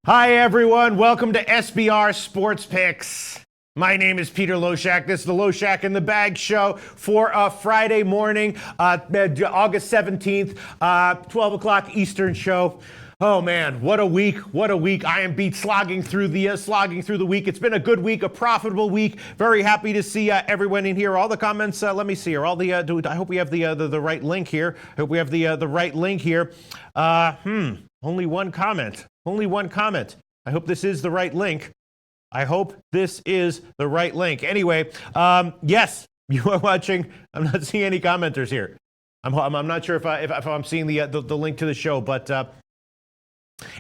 Hi, everyone. Welcome to SBR Sports Picks. My name is Peter Loshak. This is the Loshak in the Bag show for Friday morning, August 17th, 12 o'clock Eastern show. Oh man, what a week! What a week! I am slogging through the week. It's been a good week, a profitable week. Very happy to see everyone in here. All the comments. Let me see here. All the. I hope we have the right link here. I hope we have the right link here. Only one comment. Only one comment. I hope this is the right link. I hope this is the right link. Anyway, yes, you are watching. I'm not seeing any commenters here. I'm not sure if I'm seeing the link to the show, but.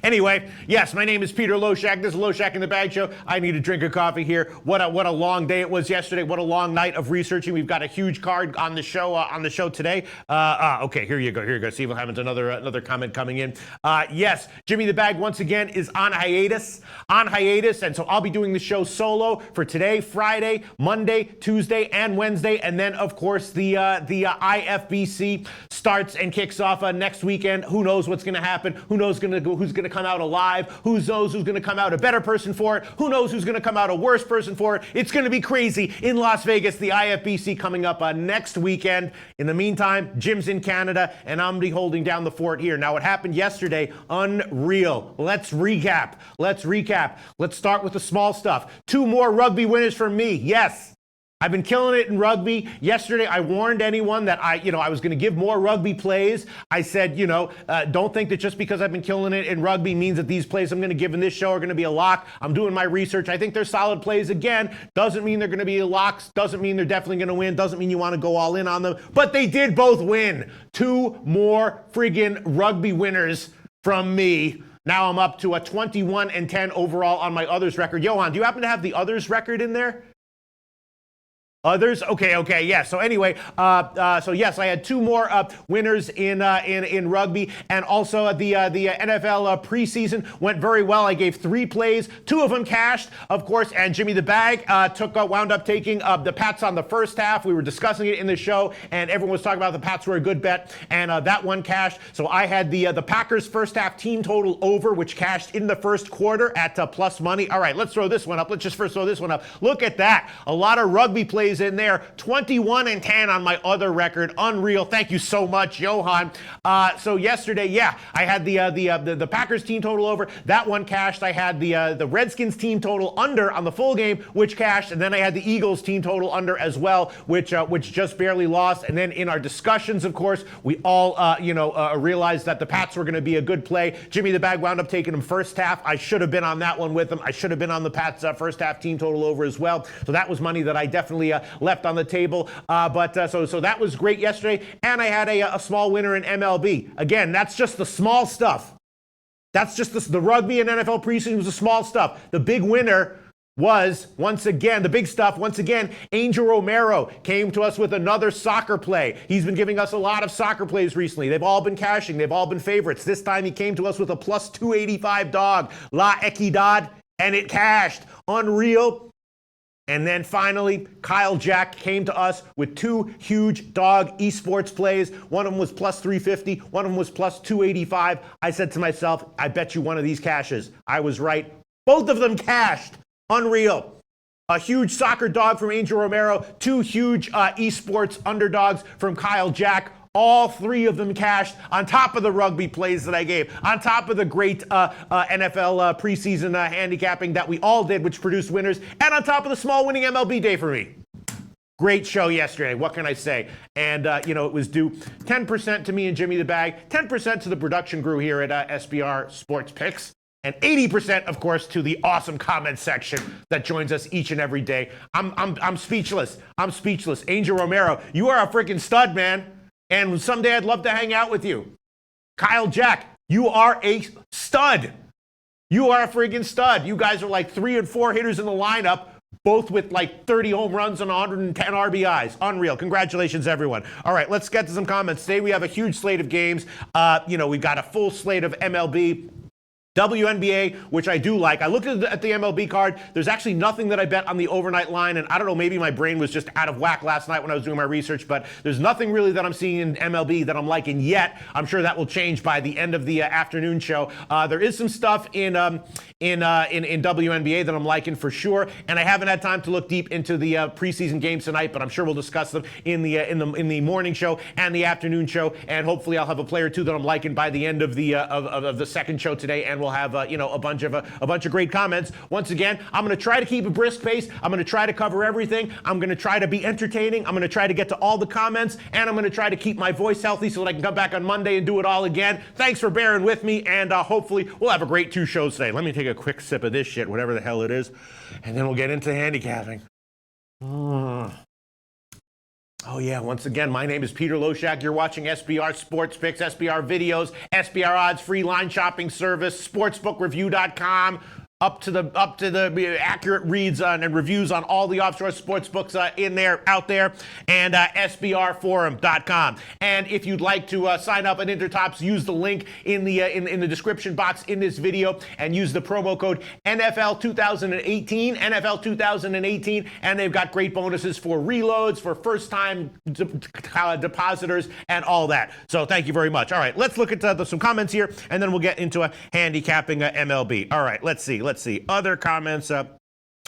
Anyway, yes, my name is Peter Loshak. This is Loshak in the Bag show. I need a drink of coffee here. What a long day it was yesterday. What a long night of researching. We've got a huge card on the show today. Okay, here you go. Steve Hammond's another comment coming in. Yes, Jimmy the Bag once again is on hiatus, and so I'll be doing the show solo for today, Friday, Monday, Tuesday, and Wednesday, and then of course the IFBC starts and kicks off next weekend. Who knows what's going to happen? Who's going to come out alive? Who knows who's going to come out a better person for it? Who knows who's going to come out a worse person for it? It's going to be crazy in Las Vegas, the IFBC coming up next weekend. In the meantime, Jim's in Canada, and I'm be holding down the fort here. Now, what happened yesterday, unreal. Let's recap. Let's start with the small stuff. 2 more rugby winners from me. Yes. I've been killing it in rugby. Yesterday, I warned anyone that I was going to give more rugby plays. I said, don't think that just because I've been killing it in rugby means that these plays I'm going to give in this show are going to be a lock. I'm doing my research. I think they're solid plays. Again, doesn't mean they're going to be locks. Doesn't mean they're definitely going to win. Doesn't mean you want to go all in on them. But they did both win. 2 more friggin' rugby winners from me. Now I'm up to a 21-10 overall on my others record. Johan, do you happen to have the others record in there? Others? Okay, yeah. So anyway, yes, I had 2 more winners in rugby, and also the NFL preseason went very well. I gave 3 plays, 2 of them cashed, of course, and Jimmy the Bag wound up taking the Pats on the first half. We were discussing it in the show, and everyone was talking about the Pats were a good bet, and that one cashed. So I had the Packers first half team total over, which cashed in the first quarter at plus money. All right, let's throw this one up. Let's just first throw this one up. Look at that. A lot of rugby plays in there. 21-10 on my other record. Unreal. Thank you so much, Johan. So yesterday, yeah, I had the Packers team total over. That one cashed. I had the Redskins team total under on the full game, which cashed, and then I had the Eagles team total under as well, which just barely lost. And then in our discussions, of course, we all realized that the Pats were going to be a good play. Jimmy the Bag wound up taking them first half. I should have been on that one with them. I should have been on the Pats first half team total over as well. So that was money that I definitely left on the table. So that was great yesterday. And I had a small winner in MLB. Again, that's just the small stuff. That's just the rugby and NFL preseason was the small stuff. The big winner was, once again, the big stuff, once again, Angel Romero came to us with another soccer play. He's been giving us a lot of soccer plays recently. They've all been cashing. They've all been favorites. This time he came to us with a plus 285 dog, La Equidad, and it cashed. Unreal. And then finally, Kyle Jack came to us with 2 huge dog esports plays. One of them was plus 350. One of them was plus 285. I said to myself, I bet you one of these cashes. I was right. Both of them cashed. Unreal. A huge soccer dog from Angel Romero. 2 huge esports underdogs from Kyle Jack. All 3 of them cashed on top of the rugby plays that I gave, on top of the great NFL preseason handicapping that we all did, which produced winners, and on top of the small winning MLB day for me. Great show yesterday. What can I say? And, it was due 10% to me and Jimmy the Bag, 10% to the production crew here at SBR Sports Picks, and 80%, of course, to the awesome comment section that joins us each and every day. I'm speechless. Angel Romero, you are a freaking stud, man. And someday I'd love to hang out with you. Kyle Jack, you are a stud. You are a friggin' stud. You guys are like 3 and 4 hitters in the lineup, both with like 30 home runs and 110 RBIs. Unreal. Congratulations, everyone. All right, let's get to some comments. Today we have a huge slate of games. We've got a full slate of MLB. WNBA, which I do like. I looked at the MLB card. There's actually nothing that I bet on the overnight line, and I don't know, maybe my brain was just out of whack last night when I was doing my research, but there's nothing really that I'm seeing in MLB that I'm liking yet. I'm sure that will change by the end of the afternoon show. There is some stuff in WNBA that I'm liking for sure, and I haven't had time to look deep into the preseason games tonight, but I'm sure we'll discuss them in the morning show and the afternoon show, and hopefully I'll have a player or two that I'm liking by the end of the second show today, and we'll have a bunch of great comments. Once again, I'm going to try to keep a brisk pace. I'm going to try to cover everything. I'm going to try to be entertaining. I'm going to try to get to all the comments, and I'm going to try to keep my voice healthy so that I can come back on Monday and do it all again. Thanks for bearing with me, and hopefully we'll have a great 2 shows today. Let me take a quick sip of this shit, whatever the hell it is, and then we'll get into handicapping. Oh yeah, once again, my name is Peter Loshak. You're watching SBR Sports Picks, SBR Videos, SBR Odds, free line shopping service, sportsbookreview.com. Up to the accurate reads and reviews on all the offshore sports books out there, and sbrforum.com. And if you'd like to sign up at Intertops, use the link in the description box in this video and use the promo code NFL 2018, NFL 2018, and they've got great bonuses for reloads, for first-time depositors, and all that. So thank you very much. All right, let's look at some comments here, and then we'll get into handicapping MLB. All right, let's see. Other comments.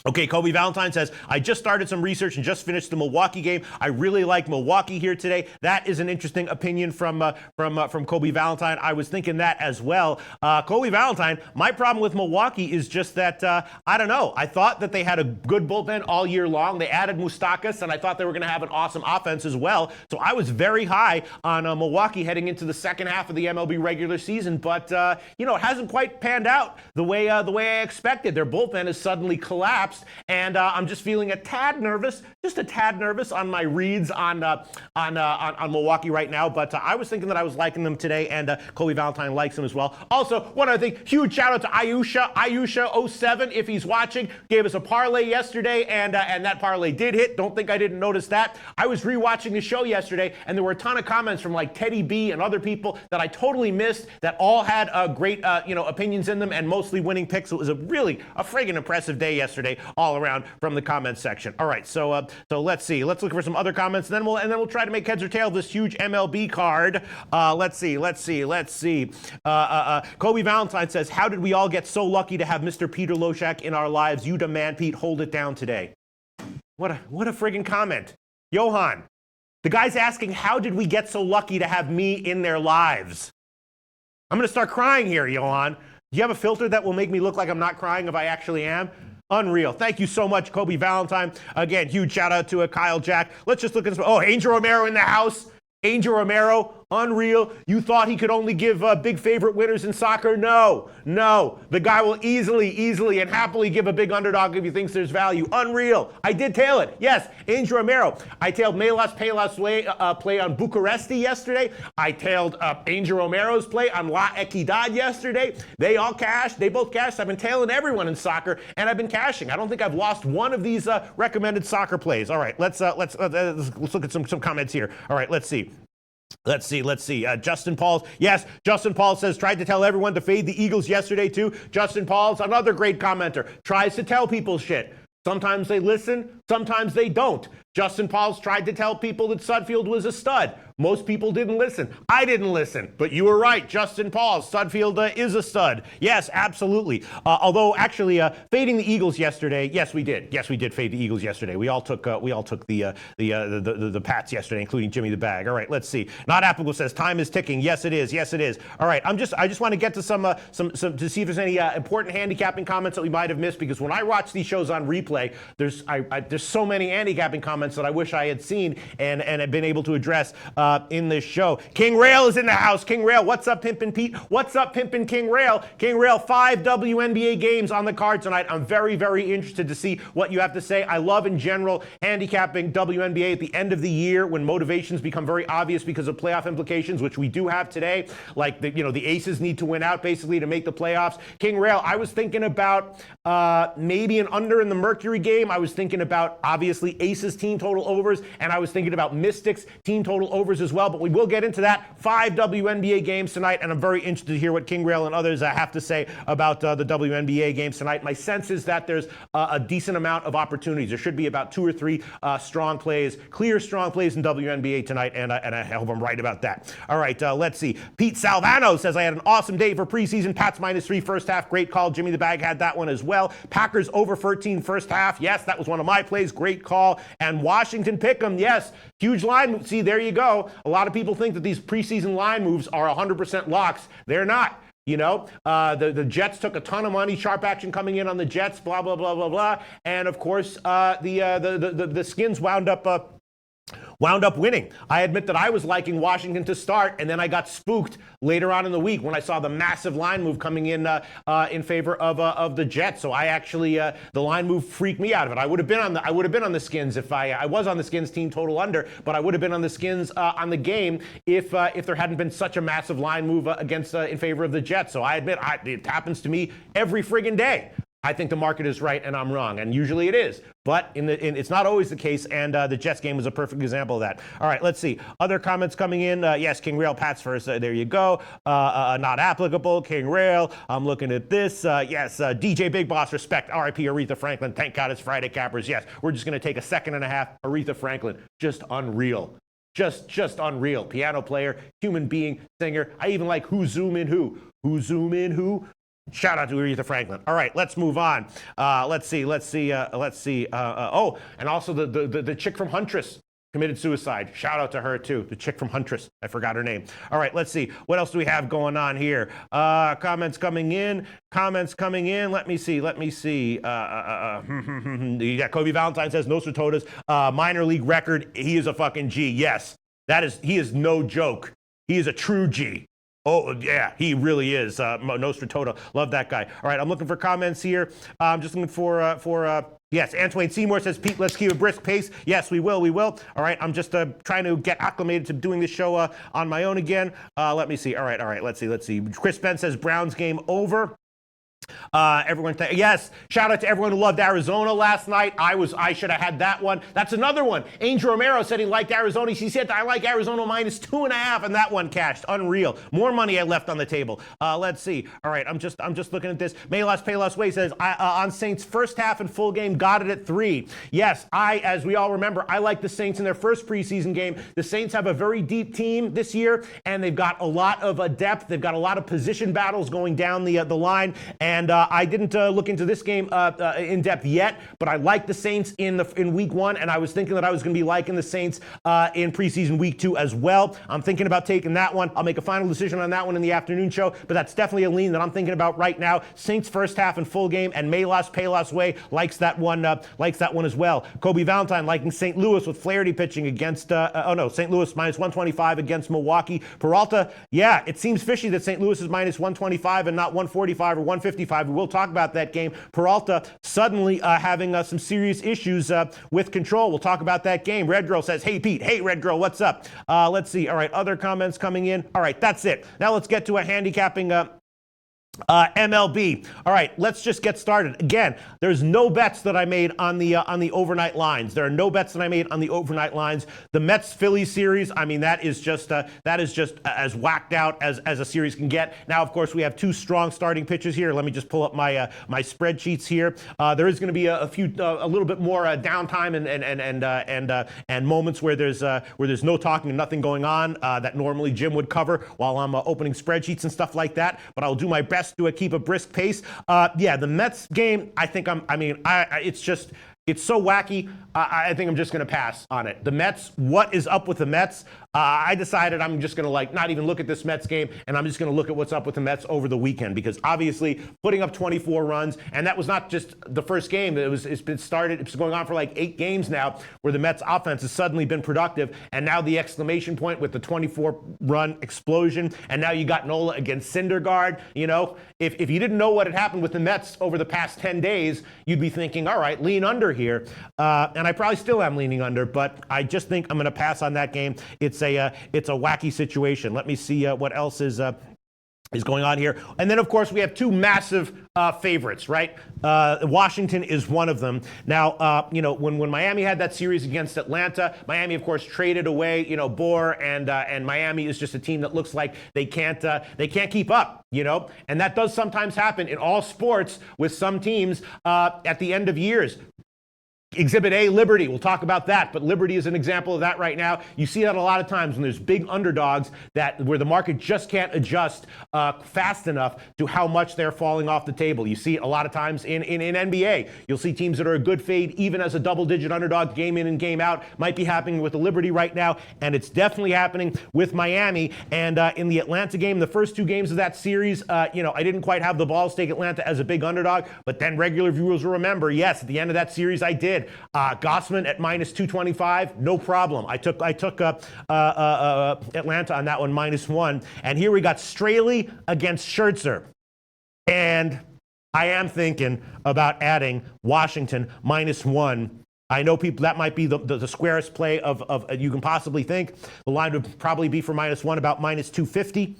Okay, Kobe Valentine says, I just started some research and just finished the Milwaukee game. I really like Milwaukee here today. That is an interesting opinion from Kobe Valentine. I was thinking that as well. Kobe Valentine, my problem with Milwaukee is just that, I don't know. I thought that they had a good bullpen all year long. They added Moustakas, and I thought they were going to have an awesome offense as well. So I was very high on Milwaukee heading into the second half of the MLB regular season. But, it hasn't quite panned out the way I expected. Their bullpen has suddenly collapsed. And I'm just feeling a tad nervous on my reads on Milwaukee right now. But I was thinking that I was liking them today, and Kobe Valentine likes them as well. Also, one other thing, huge shout out to Ayusha07, if he's watching, gave us a parlay yesterday, and that parlay did hit. Don't think I didn't notice that. I was rewatching the show yesterday, and there were a ton of comments from like Teddy B and other people that I totally missed that all had great opinions in them and mostly winning picks. It was a friggin' impressive day yesterday all around from the comments section. All right, so let's see. Let's look for some other comments, and then we'll try to make heads or tails of this huge MLB card. Let's see. Kobe Valentine says, how did we all get so lucky to have Mr. Peter Loshak in our lives? You demand, Pete, hold it down today. What a friggin' comment. Johan, the guy's asking, how did we get so lucky to have me in their lives? I'm going to start crying here, Johan. Do you have a filter that will make me look like I'm not crying if I actually am? Unreal. Thank you so much, Kobe Valentine. Again, huge shout out to Kyle Jack. Let's just look at this. Oh, Angel Romero in the house. Angel Romero, unreal. You thought he could only give big favorite winners in soccer? No. The guy will easily and happily give a big underdog if he thinks there's value. Unreal. I did tail it. Yes, Angel Romero. I tailed Melas Pelas play on Bucuresti yesterday. I tailed Angel Romero's play on La Equidad yesterday. They all cashed. They both cashed. I've been tailing everyone in soccer, and I've been cashing. I don't think I've lost one of these recommended soccer plays. All right, let's look at some comments here. All right, let's see. Justin Pauls. Yes, Justin Pauls says, tried to tell everyone to fade the Eagles yesterday too. Justin Pauls, another great commenter, tries to tell people shit. Sometimes they listen, sometimes they don't. Justin Pauls tried to tell people that Sudfield was a stud. Most people didn't listen. I didn't listen, but you were right. Justin Pauls, Sudfield is a stud. Yes, absolutely. Although actually fading the Eagles yesterday, yes, we did. Yes, we did fade the Eagles yesterday. We all took the Pats yesterday, including Jimmy the Bag. All right, let's see. Not Applewood says time is ticking. Yes, it is. Yes, it is. All right, I just want to get to some to see if there's any important handicapping comments that we might have missed, because when I watch these shows on replay, there's so many handicapping comments that I wish I had seen and had been able to address in this show. King Rail is in the house. King Rail, what's up, Pimpin' Pete? What's up, Pimpin' King Rail? King Rail, 5 WNBA games on the card tonight. I'm very, very interested to see what you have to say. I love, in general, handicapping WNBA at the end of the year when motivations become very obvious because of playoff implications, which we do have today. Like, the Aces need to win out, basically, to make the playoffs. King Rail, I was thinking about maybe an under in the Mercury game. I was thinking about, obviously, Aces team team total overs, and I was thinking about Mystics team total overs as well, but we will get into that. 5 WNBA games tonight, and I'm very interested to hear what King Rail and others have to say about the WNBA games tonight. My sense is that there's a decent amount of opportunities. There should be about 2 or 3 strong plays, clear strong plays in WNBA tonight, and I hope I'm right about that. All right, let's see. Pete Salvano says, I had an awesome day for preseason. Pats -3 first half. Great call. Jimmy the Bag had that one as well. Packers over 13 first half. Yes, that was one of my plays. Great call. And Washington pick'em. Yes, huge line move. See, there you go. A lot of people think that these preseason line moves are 100% locks. They're not. You know, the Jets took a ton of money, sharp action coming in on the Jets, blah, blah, blah, blah, blah. And of course, the Skins wound up winning. I admit that I was liking Washington to start, and then I got spooked later on in the week when I saw the massive line move coming in favor of the Jets. So I actually the line move freaked me out of it. I would have been on the Skins if I was on the Skins team total under, but I would have been on the Skins on the game if there hadn't been such a massive line move against in favor of the Jets. So I admit it happens to me every friggin' day. I think the market is right and I'm wrong, and usually it is. But it's not always the case, and the Jets game was a perfect example of that. All right, let's see. Other comments coming in. Yes, King Rail, Pats first. There you go. Not applicable. King Rail. I'm looking at this. Yes, DJ Big Boss, respect. RIP Aretha Franklin. Thank God it's Friday, Cappers. Yes, we're just going to take a second and a half. Aretha Franklin, just unreal. Just unreal. Piano player, human being, singer. I even like Who Zoom In Who. Who Zoom In Who. Shout out to Aretha Franklin. All right, let's move on. Let's see. Oh, and also the chick from Huntress committed suicide. Shout out to her too. The chick from Huntress. I forgot her name. All right, let's see. What else do we have going on here? Comments coming in. Let me see. Yeah, Kobe Valentine says no Sotodas. Minor league record. He is a fucking G. Yes, he is no joke. He is a true G. Oh, yeah, he really is. Nostra love that guy. All right, I'm looking for comments here. I'm just looking for yes, Antoine Seymour says, Pete, let's keep a brisk pace. Yes, we will. All right, I'm just trying to get acclimated to doing this show on my own again. Let me see. All right, let's see. Chris Ben says, Browns game over. Yes, shout out to everyone who loved Arizona last night. I should have had that one. That's another one. Angel Romero said he liked Arizona. He said, I like Arizona -2.5, and that one cashed. Unreal. More money I left on the table. Let's see. All right, I'm just looking at this. Melas Payless Way says, on Saints first half and full game, got it at 3. Yes, as we all remember, I like the Saints in their first preseason game. The Saints have a very deep team this year, and they've got a lot of depth. They've got a lot of position battles going down the line. And I didn't look into this game in depth yet, but I like the Saints in week 1, and I was thinking that I was going to be liking the Saints in preseason week 2 as well. I'm thinking about taking that one. I'll make a final decision on that one in the afternoon show, but that's definitely a lean that I'm thinking about right now. Saints first half and full game, and Melas Payless Way likes that one as well. Kobe Valentine liking St. Louis with Flaherty pitching against St. Louis -125 against Milwaukee. Peralta, yeah, it seems fishy that St. Louis is -125 and not 145 or 155. We'll talk about that game. Peralta suddenly having some serious issues with control. We'll talk about that game. Red Girl says, hey, Pete. Hey, Red Girl, what's up? Let's see. All right, other comments coming in. All right, that's it. Now let's get to a handicapping MLB. All right, let's just get started. Again, there's no bets that I made on the overnight lines. There are no bets that I made on the overnight lines. The Mets-Phillies series, I mean, that is just as whacked out as a series can get. Now, of course, we have 2 strong starting pitchers here. Let me just pull up my spreadsheets here. There is going to be a little bit more downtime and moments where there's no talking and nothing going on that normally Jim would cover while I'm opening spreadsheets and stuff like that. But I'll do my best to keep a brisk pace. Yeah, the Mets game, I think it's so wacky, I think I'm just going to pass on it. The Mets, what is up with the Mets? I decided I'm just going to not even look at this Mets game, and I'm just going to look at what's up with the Mets over the weekend, because obviously putting up 24 runs, and that was not just the first game. It's been going on for like 8 games now, where the Mets offense has suddenly been productive, and now the exclamation point with the 24-run explosion, and now you got Nola against Syndergaard. You know, if you didn't know what had happened with the Mets over the past 10 days, you'd be thinking, all right, lean under here. And I probably still am leaning under, but I just think I'm going to pass on that game. It's a wacky situation. Let me see what else is is going on here. And then, of course, we have two massive favorites, right? Washington is one of them. Now, when Miami had that series against Atlanta, Miami, of course, traded away, Bohr, and Miami is just a team that looks like they can't keep up, and that does sometimes happen in all sports with some teams at the end of years. Exhibit A, Liberty. We'll talk about that, but Liberty is an example of that right now. You see that a lot of times when there's big underdogs where the market just can't adjust fast enough to how much they're falling off the table. You see it a lot of times in NBA. You'll see teams that are a good fade, even as a double-digit underdog, game in and game out. Might be happening with the Liberty right now, and it's definitely happening with Miami. And in the Atlanta game, the first two games of that series, I didn't quite have the balls to take Atlanta as a big underdog, but then regular viewers will remember, yes, at the end of that series, I did. Gossman at minus 225, no problem. I took Atlanta on that one, -1. And here we got Straley against Scherzer. And I am thinking about adding Washington -1. I know people, that might be the squarest play of you can possibly think. The line would probably be for -1, about -250.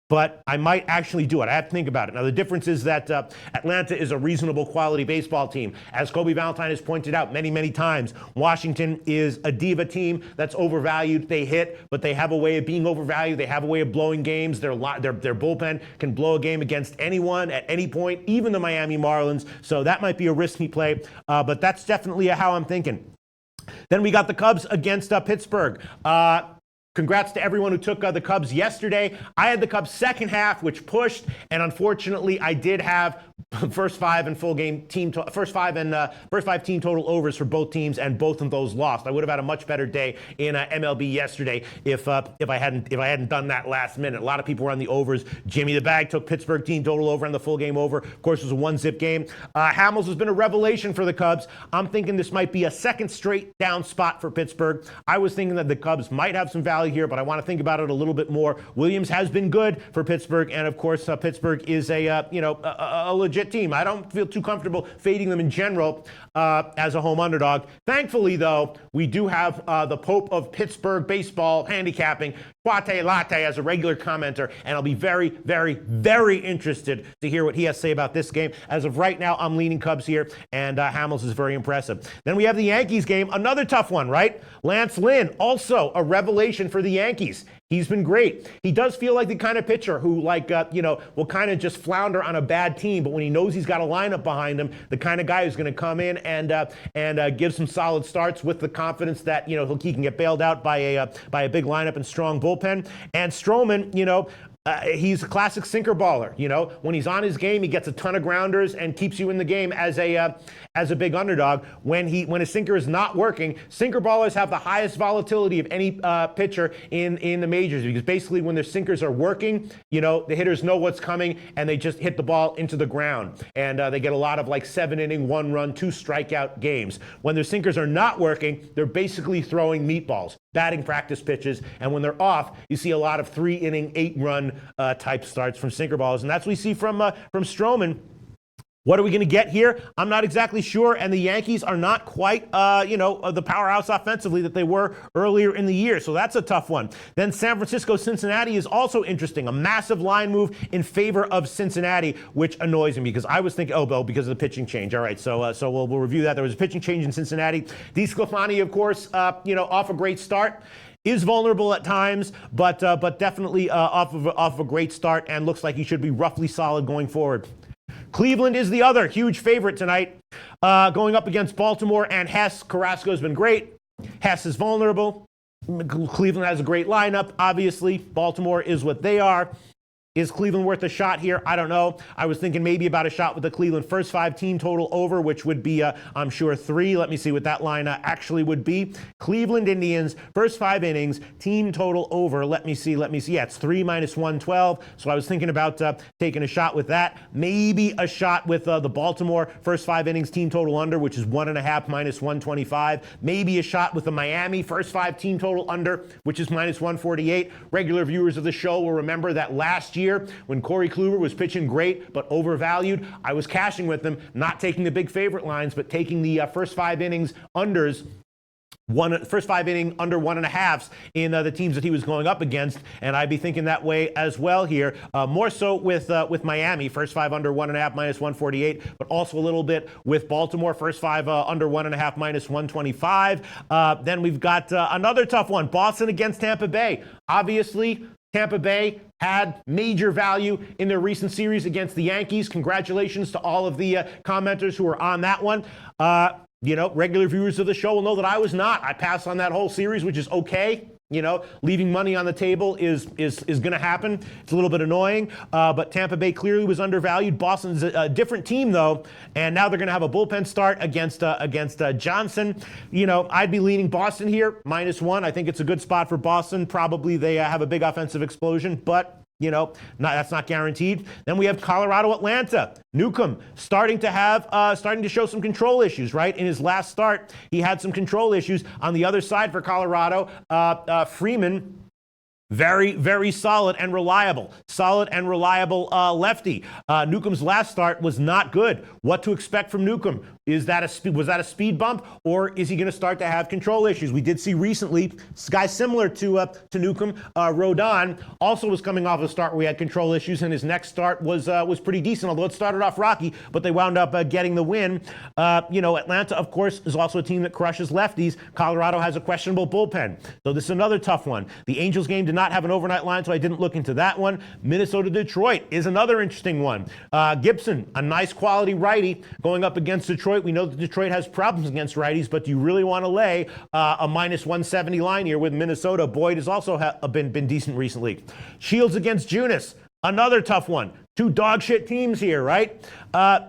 But I might actually do it. I have to think about it. Now, the difference is that Atlanta is a reasonable quality baseball team. As Kobe Valentine has pointed out many, many times, Washington is a diva team that's overvalued. They hit, but they have a way of being overvalued. They have a way of blowing games. Their bullpen can blow a game against anyone at any point, even the Miami Marlins. So that might be a risky play, but that's definitely how I'm thinking. Then we got the Cubs against Pittsburgh. Congrats to everyone who took the Cubs yesterday. I had the Cubs second half, which pushed, and unfortunately, I did have first five and team total overs for both teams, and both of those lost. I would have had a much better day in MLB yesterday if I hadn't done that last minute. A lot of people were on the overs. Jimmy the Bag took Pittsburgh team total over and the full game over. Of course, it was a 1-zip game. Hamels has been a revelation for the Cubs. I'm thinking this might be a second straight down spot for Pittsburgh. I was thinking that the Cubs might have some value here, but I want to think about it a little bit more. Williams has been good for Pittsburgh, and of course, Pittsburgh is a legit team. I don't feel too comfortable fading them in general as a home underdog. Thankfully, though, we do have the Pope of Pittsburgh baseball handicapping, Quate Latte, as a regular commenter, and I'll be very, very, very interested to hear what he has to say about this game. As of right now, I'm leaning Cubs here, and Hamels is very impressive. Then we have the Yankees game, another tough one, right? Lance Lynn, also a revelation for the Yankees. He's been great. He does feel like the kind of pitcher who, will kind of just flounder on a bad team, but when he knows he's got a lineup behind him, the kind of guy who's going to come in and give some solid starts with the confidence that he can get bailed out by a big lineup and strong bullpen. And Stroman, he's a classic sinker baller. When he's on his game, he gets a ton of grounders and keeps you in the game as a big underdog. When his sinker is not working, sinker ballers have the highest volatility of any pitcher in the majors, because basically when their sinkers are working, the hitters know what's coming and they just hit the ball into the ground, and they get a lot of 7-inning, 1-run, 2-strikeout games. When their sinkers are not working, they're basically throwing meatballs, batting practice pitches, and when they're off, you see a lot of 3-inning, 8-run type starts from sinker ballers, and that's what we see from Stroman. What are we going to get here? I'm not exactly sure, and the Yankees are not quite, the powerhouse offensively that they were earlier in the year, so that's a tough one. Then San Francisco-Cincinnati is also interesting, a massive line move in favor of Cincinnati, which annoys me because I was thinking, because of the pitching change. All right, so we'll review that. There was a pitching change in Cincinnati. DeSclafani, of course, off a great start. Is vulnerable at times, but definitely off of a great start, and looks like he should be roughly solid going forward. Cleveland is the other huge favorite tonight, going up against Baltimore and Hess. Carrasco's been great. Hess is vulnerable. Cleveland has a great lineup, obviously. Baltimore is what they are. Is Cleveland worth a shot here? I don't know. I was thinking maybe about a shot with the Cleveland first 5 team total over, which would be, I'm sure, 3. Let me see what that line actually would be. Cleveland Indians, first 5 innings, team total over. Let me see. Yeah, it's 3 minus 112. So I was thinking about taking a shot with that. Maybe a shot with the Baltimore first 5 innings, team total under, which is 1.5 minus 125. Maybe a shot with the Miami first 5 team total under, which is minus 148. Regular viewers of the show will remember that last year, when Corey Kluber was pitching great but overvalued, I was cashing with him, not taking the big favorite lines, but taking the first 5 innings unders first 5 inning under 1.5s in the teams that he was going up against, and I'd be thinking that way as well here. More so with Miami, first 5 under 1.5 minus 148, but also a little bit with Baltimore, first 5 under 1.5 minus 125. Then we've got another tough one, Boston against Tampa Bay. Obviously, Tampa Bay had major value in their recent series against the Yankees. Congratulations to all of the commenters who were on that one. Regular viewers of the show will know that I was not. I passed on that whole series, which is okay. Leaving money on the table is going to happen. It's a little bit annoying, but Tampa Bay clearly was undervalued. Boston's a different team, though, and now they're going to have a bullpen start against Johnson. I'd be leaning Boston here, -1. I think it's a good spot for Boston. Probably they have a big offensive explosion, but that's not guaranteed. Then we have Colorado, Atlanta. Newcomb starting to show some control issues, right? In his last start, he had some control issues. On the other side for Colorado, Freeman, very, very solid and reliable. Lefty. Newcomb's last start was not good. What to expect from Newcomb? Was that a speed bump, or is he going to start to have control issues? We did see recently, guys similar to Newcomb, Rodon, also was coming off a start where he had control issues, and his next start was pretty decent, although it started off rocky, but they wound up getting the win. Atlanta, of course, is also a team that crushes lefties. Colorado has a questionable bullpen, so this is another tough one. The Angels game did not have an overnight line, so I didn't look into that one. Minnesota-Detroit is another interesting one. Gibson, a nice quality righty, going up against Detroit. We know that Detroit has problems against righties, but do you really want to lay a -170 line here with Minnesota? Boyd has also been decent recently. Shields against Junis, another tough one. 2 dog shit teams here, right?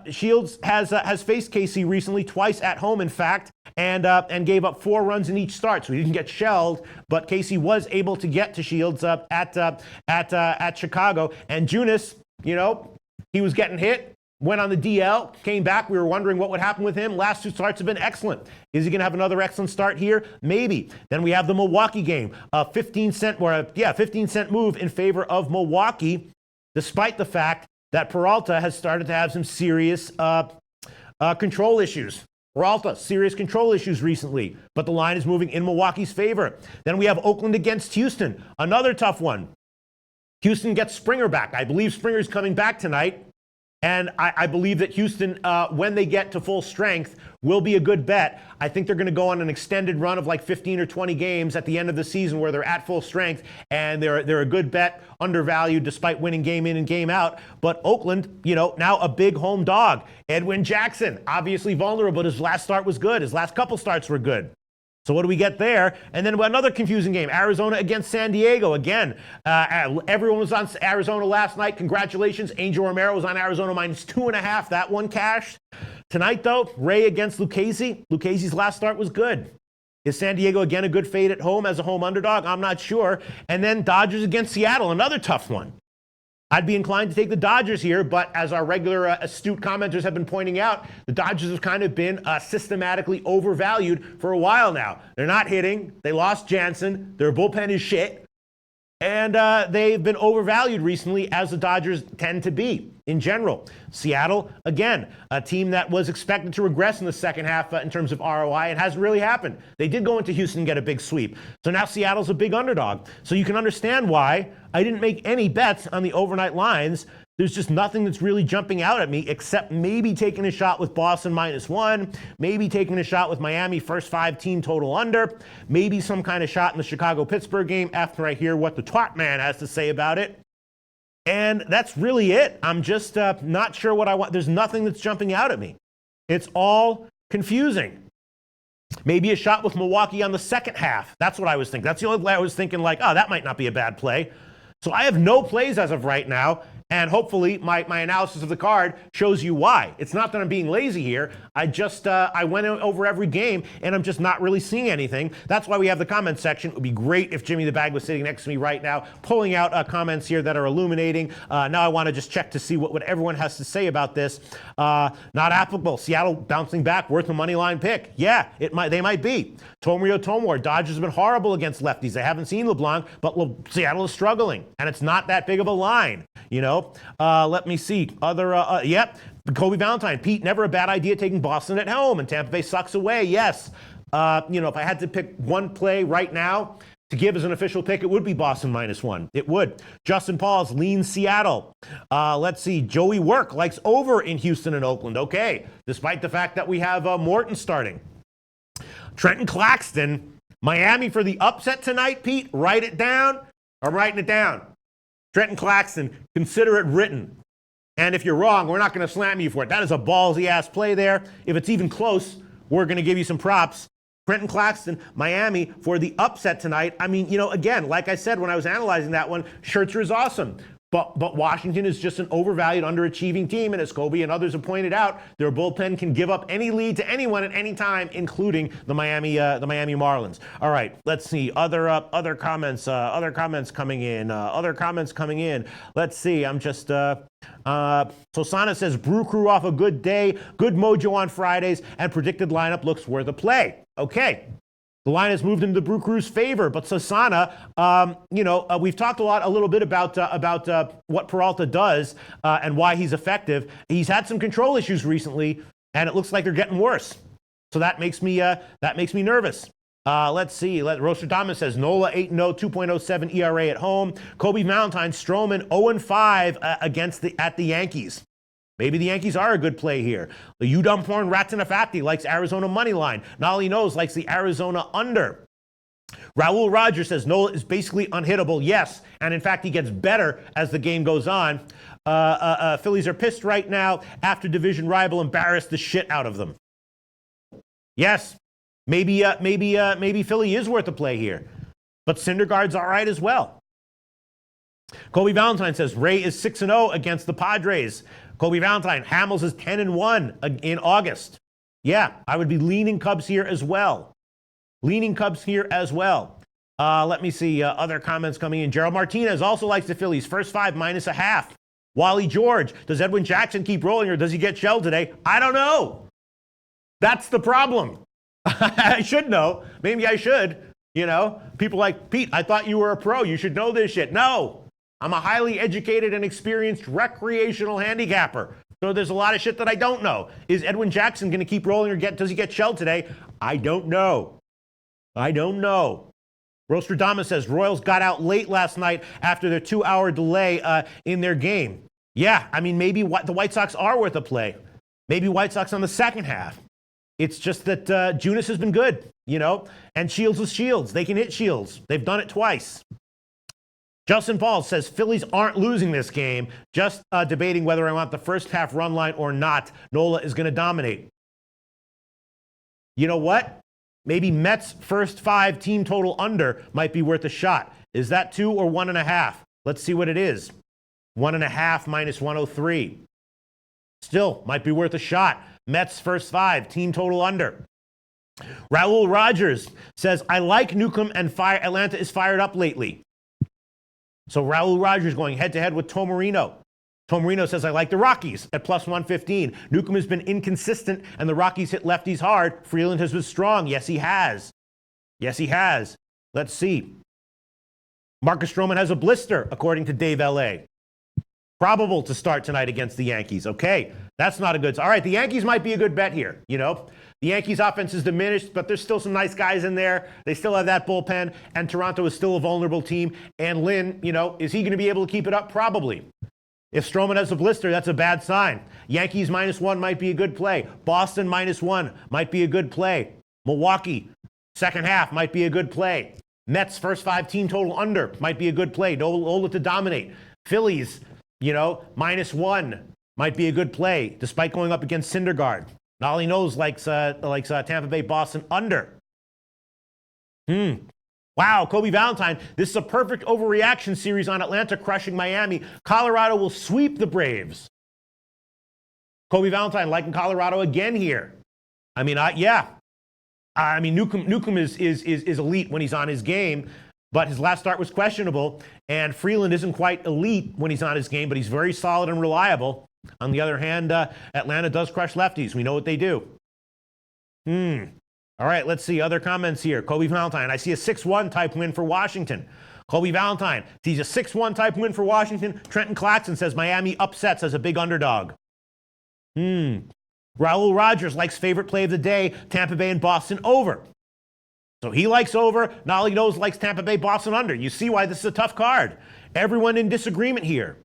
Shields has faced KC recently, twice at home, in fact, and gave up 4 runs in each start, so he didn't get shelled. But KC was able to get to Shields at Chicago, and Junis, he was getting hit. Went on the DL, came back. We were wondering what would happen with him. Last 2 starts have been excellent. Is he going to have another excellent start here? Maybe. Then we have the Milwaukee game. A 15-cent move in favor of Milwaukee, despite the fact that Peralta has started to have some serious control issues. Serious control issues recently, but the line is moving in Milwaukee's favor. Then we have Oakland against Houston, another tough one. Houston gets Springer back. I believe Springer's coming back tonight. And I believe that Houston, when they get to full strength, will be a good bet. I think they're going to go on an extended run of like 15 or 20 games at the end of the season where they're at full strength, and they're a good bet, undervalued despite winning game in and game out. But Oakland, now a big home dog. Edwin Jackson, obviously vulnerable, but his last start was good. His last couple starts were good. So what do we get there? And then another confusing game, Arizona against San Diego. Again, everyone was on Arizona last night. Congratulations. Angel Romero was on Arizona -2.5. That one cashed. Tonight, though, Ray against Lucchesi. Lucchesi's last start was good. Is San Diego, again, a good fade at home as a home underdog? I'm not sure. And then Dodgers against Seattle, another tough one. I'd be inclined to take the Dodgers here, but as our regular astute commenters have been pointing out, the Dodgers have kind of been systematically overvalued for a while now. They're not hitting. They lost Jansen. Their bullpen is shit. And they've been overvalued recently, as the Dodgers tend to be in general. Seattle, again, a team that was expected to regress in the second half in terms of ROI. It hasn't really happened. They did go into Houston and get a big sweep. So now Seattle's a big underdog. So you can understand why I didn't make any bets on the overnight lines. There's just nothing that's really jumping out at me except maybe taking a shot with Boston -1, maybe taking a shot with Miami first 5 team total under, maybe some kind of shot in the Chicago-Pittsburgh game after I hear what the twat man has to say about it. And that's really it. I'm just not sure what I want. There's nothing that's jumping out at me. It's all confusing. Maybe a shot with Milwaukee on the second half. That's what I was thinking. That's the only play I was thinking, that might not be a bad play. So I have no plays as of right now. And hopefully my analysis of the card shows you why. It's not that I'm being lazy here. I went over every game, and I'm just not really seeing anything. That's why we have the comment section. It would be great if Jimmy the Bag was sitting next to me right now, pulling out comments here that are illuminating. Now I want to just check to see what everyone has to say about this. Not applicable. Seattle bouncing back, worth a money line pick. Yeah, they might be. Tomorio Tomor, Dodgers have been horrible against lefties. They haven't seen LeBlanc, but Seattle is struggling, and it's not that big of a line. Let me see. Kobe Valentine. Pete, never a bad idea taking Boston at home, and Tampa Bay sucks away. Yes. If I had to pick one play right now to give as an official pick, it would be Boston -1. It would. Justin Pauls leans Seattle. Let's see. Joey Work likes over in Houston and Oakland. Okay, despite the fact that we have Morton starting. Trenton Claxton, Miami for the upset tonight, Pete. Write it down. I'm writing it down. Trenton Claxton, consider it written. And if you're wrong, we're not going to slam you for it. That is a ballsy-ass play there. If it's even close, we're going to give you some props. Trenton Claxton, Miami for the upset tonight. I mean, again, like I said when I was analyzing that one, Scherzer is awesome. But Washington is just an overvalued, underachieving team, and as Kobe and others have pointed out, their bullpen can give up any lead to anyone at any time, including the Miami Marlins. All right, let's see other comments coming in. Let's see. I'm just Sosana says Brew Crew off a good day, good mojo on Fridays, and predicted lineup looks worth a play. Okay. The line has moved into the Brew Crew's favor, but Sasana, we've talked a little bit about what Peralta does and why he's effective. He's had some control issues recently, and it looks like they're getting worse. So that makes me nervous. Let's see. Rostradamus says Nola 8-0, 2.07 ERA at home. Kobe Valentine, Stroman 0-5 at the Yankees. Maybe the Yankees are a good play here. The Udumporn Ratinafati likes Arizona money line. Nolly Knows likes the Arizona under. Raul Rogers says Nola is basically unhittable. Yes, and in fact, he gets better as the game goes on. Phillies are pissed right now after division rival embarrassed the shit out of them. Yes, maybe Philly is worth a play here. But Syndergaard's all right as well. Kobe Valentine says Ray is 6-0 against the Padres. Kobe Valentine, Hamels is 10-1 in August. Yeah, I would be leaning Cubs here as well. Let me see other comments coming in. Gerald Martinez also likes the Phillies. First 5 -0.5. Wally George, does Edwin Jackson keep rolling or does he get shelled today? I don't know. That's the problem. I should know. Maybe I should. People like, Pete, I thought you were a pro. You should know this shit. No. I'm a highly educated and experienced recreational handicapper. So there's a lot of shit that I don't know. Is Edwin Jackson going to keep rolling or does he get shelled today? I don't know. Rostradamus says Royals got out late last night after their 2-hour delay in their game. Yeah, I mean, maybe the White Sox are worth a play. Maybe White Sox on the second half. It's just that Junis has been good, and Shields is Shields. They can hit Shields. They've done it twice. Justin Paul says Phillies aren't losing this game, just debating whether I want the first half run line or not. Nola is going to dominate. You know what? Maybe Mets first 5 team total under might be worth a shot. Is that 2 or 1.5? Let's see what it is. 1.5 -103. Still might be worth a shot. Mets first 5 team total under. Raul Rogers says I like Newcomb and Atlanta is fired up lately. So Raul Rogers going head-to-head with Tomarino. Tomarino says, I like the Rockies at +115. Newcomb has been inconsistent, and the Rockies hit lefties hard. Freeland has been strong. Yes, he has. Let's see. Marcus Stroman has a blister, according to Dave L.A. Probable to start tonight against the Yankees. Okay, that's not a good... All right, the Yankees might be a good bet here, The Yankees' offense is diminished, but there's still some nice guys in there. They still have that bullpen, and Toronto is still a vulnerable team. And Lynn, is he going to be able to keep it up? Probably. If Stroman has a blister, that's a bad sign. Yankees -1 might be a good play. Boston -1 might be a good play. Milwaukee, second half, might be a good play. Mets first 5 team total under might be a good play. Nola to dominate. Phillies, -1 might be a good play, despite going up against Syndergaard. Nolly Knows likes Tampa Bay Boston under. Wow, Kobe Valentine. This is a perfect overreaction series on Atlanta crushing Miami. Colorado will sweep the Braves. Kobe Valentine liking Colorado again here. I mean, Newcomb is elite when he's on his game, but his last start was questionable. And Freeland isn't quite elite when he's on his game, but he's very solid and reliable. On the other hand, Atlanta does crush lefties. We know what they do. All right, let's see other comments here. Kobe Valentine, I see a 6-1 type win for Washington. Kobe Valentine sees a 6-1 type win for Washington. Trenton Claxton says Miami upsets as a big underdog. Raul Rogers likes favorite play of the day, Tampa Bay and Boston over. So he likes over. Nolly knows likes Tampa Bay, Boston under. You see why this is a tough card. Everyone in disagreement here.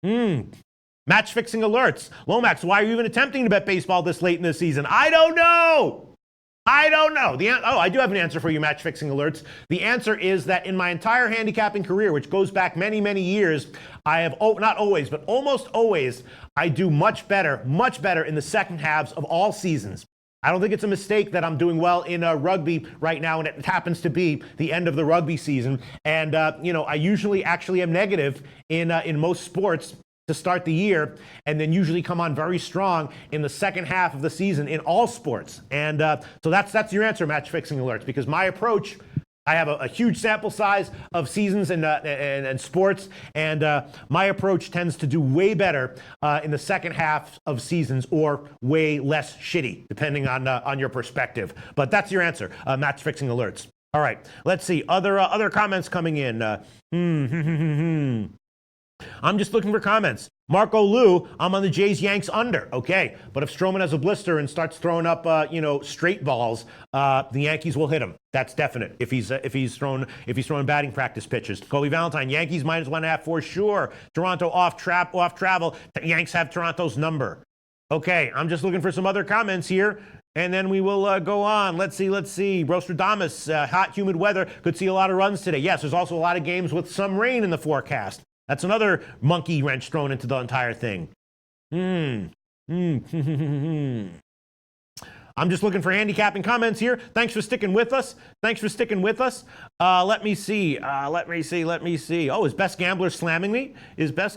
Match fixing alerts. Lomax, why are you even attempting to bet baseball this late in the season? I don't know. I don't know. I do have an answer for you, match fixing alerts. The answer is that in my entire handicapping career, which goes back many, many years, I have, not always, but almost always, I do much better in the second halves of all seasons. I don't think it's a mistake that I'm doing well in rugby right now, and it happens to be the end of the rugby season. And, I usually actually am negative in most sports to start the year, and then usually come on very strong in the second half of the season in all sports. And so that's your answer, match fixing alerts, because my approach, I have a huge sample size of seasons and sports, and my approach tends to do way better in the second half of seasons, or way less shitty, depending on your perspective. But that's your answer, match fixing alerts. All right, let's see other comments coming in. I'm just looking for comments. Marco Lou, I'm on the Jays Yanks under. Okay, but if Stroman has a blister and starts throwing up, straight balls, the Yankees will hit him. That's definite. If he's throwing batting practice pitches. Colby Valentine, Yankees -1.5 for sure. Toronto off travel. The Yanks have Toronto's number. Okay, I'm just looking for some other comments here, and then we will go on. Let's see. Rostradamus, hot, humid weather. Could see a lot of runs today. Yes, there's also a lot of games with some rain in the forecast. That's another monkey wrench thrown into the entire thing. I'm just looking for handicapping comments here. Thanks for sticking with us. Let me see. Oh, is Best Gambler slamming me? Is Best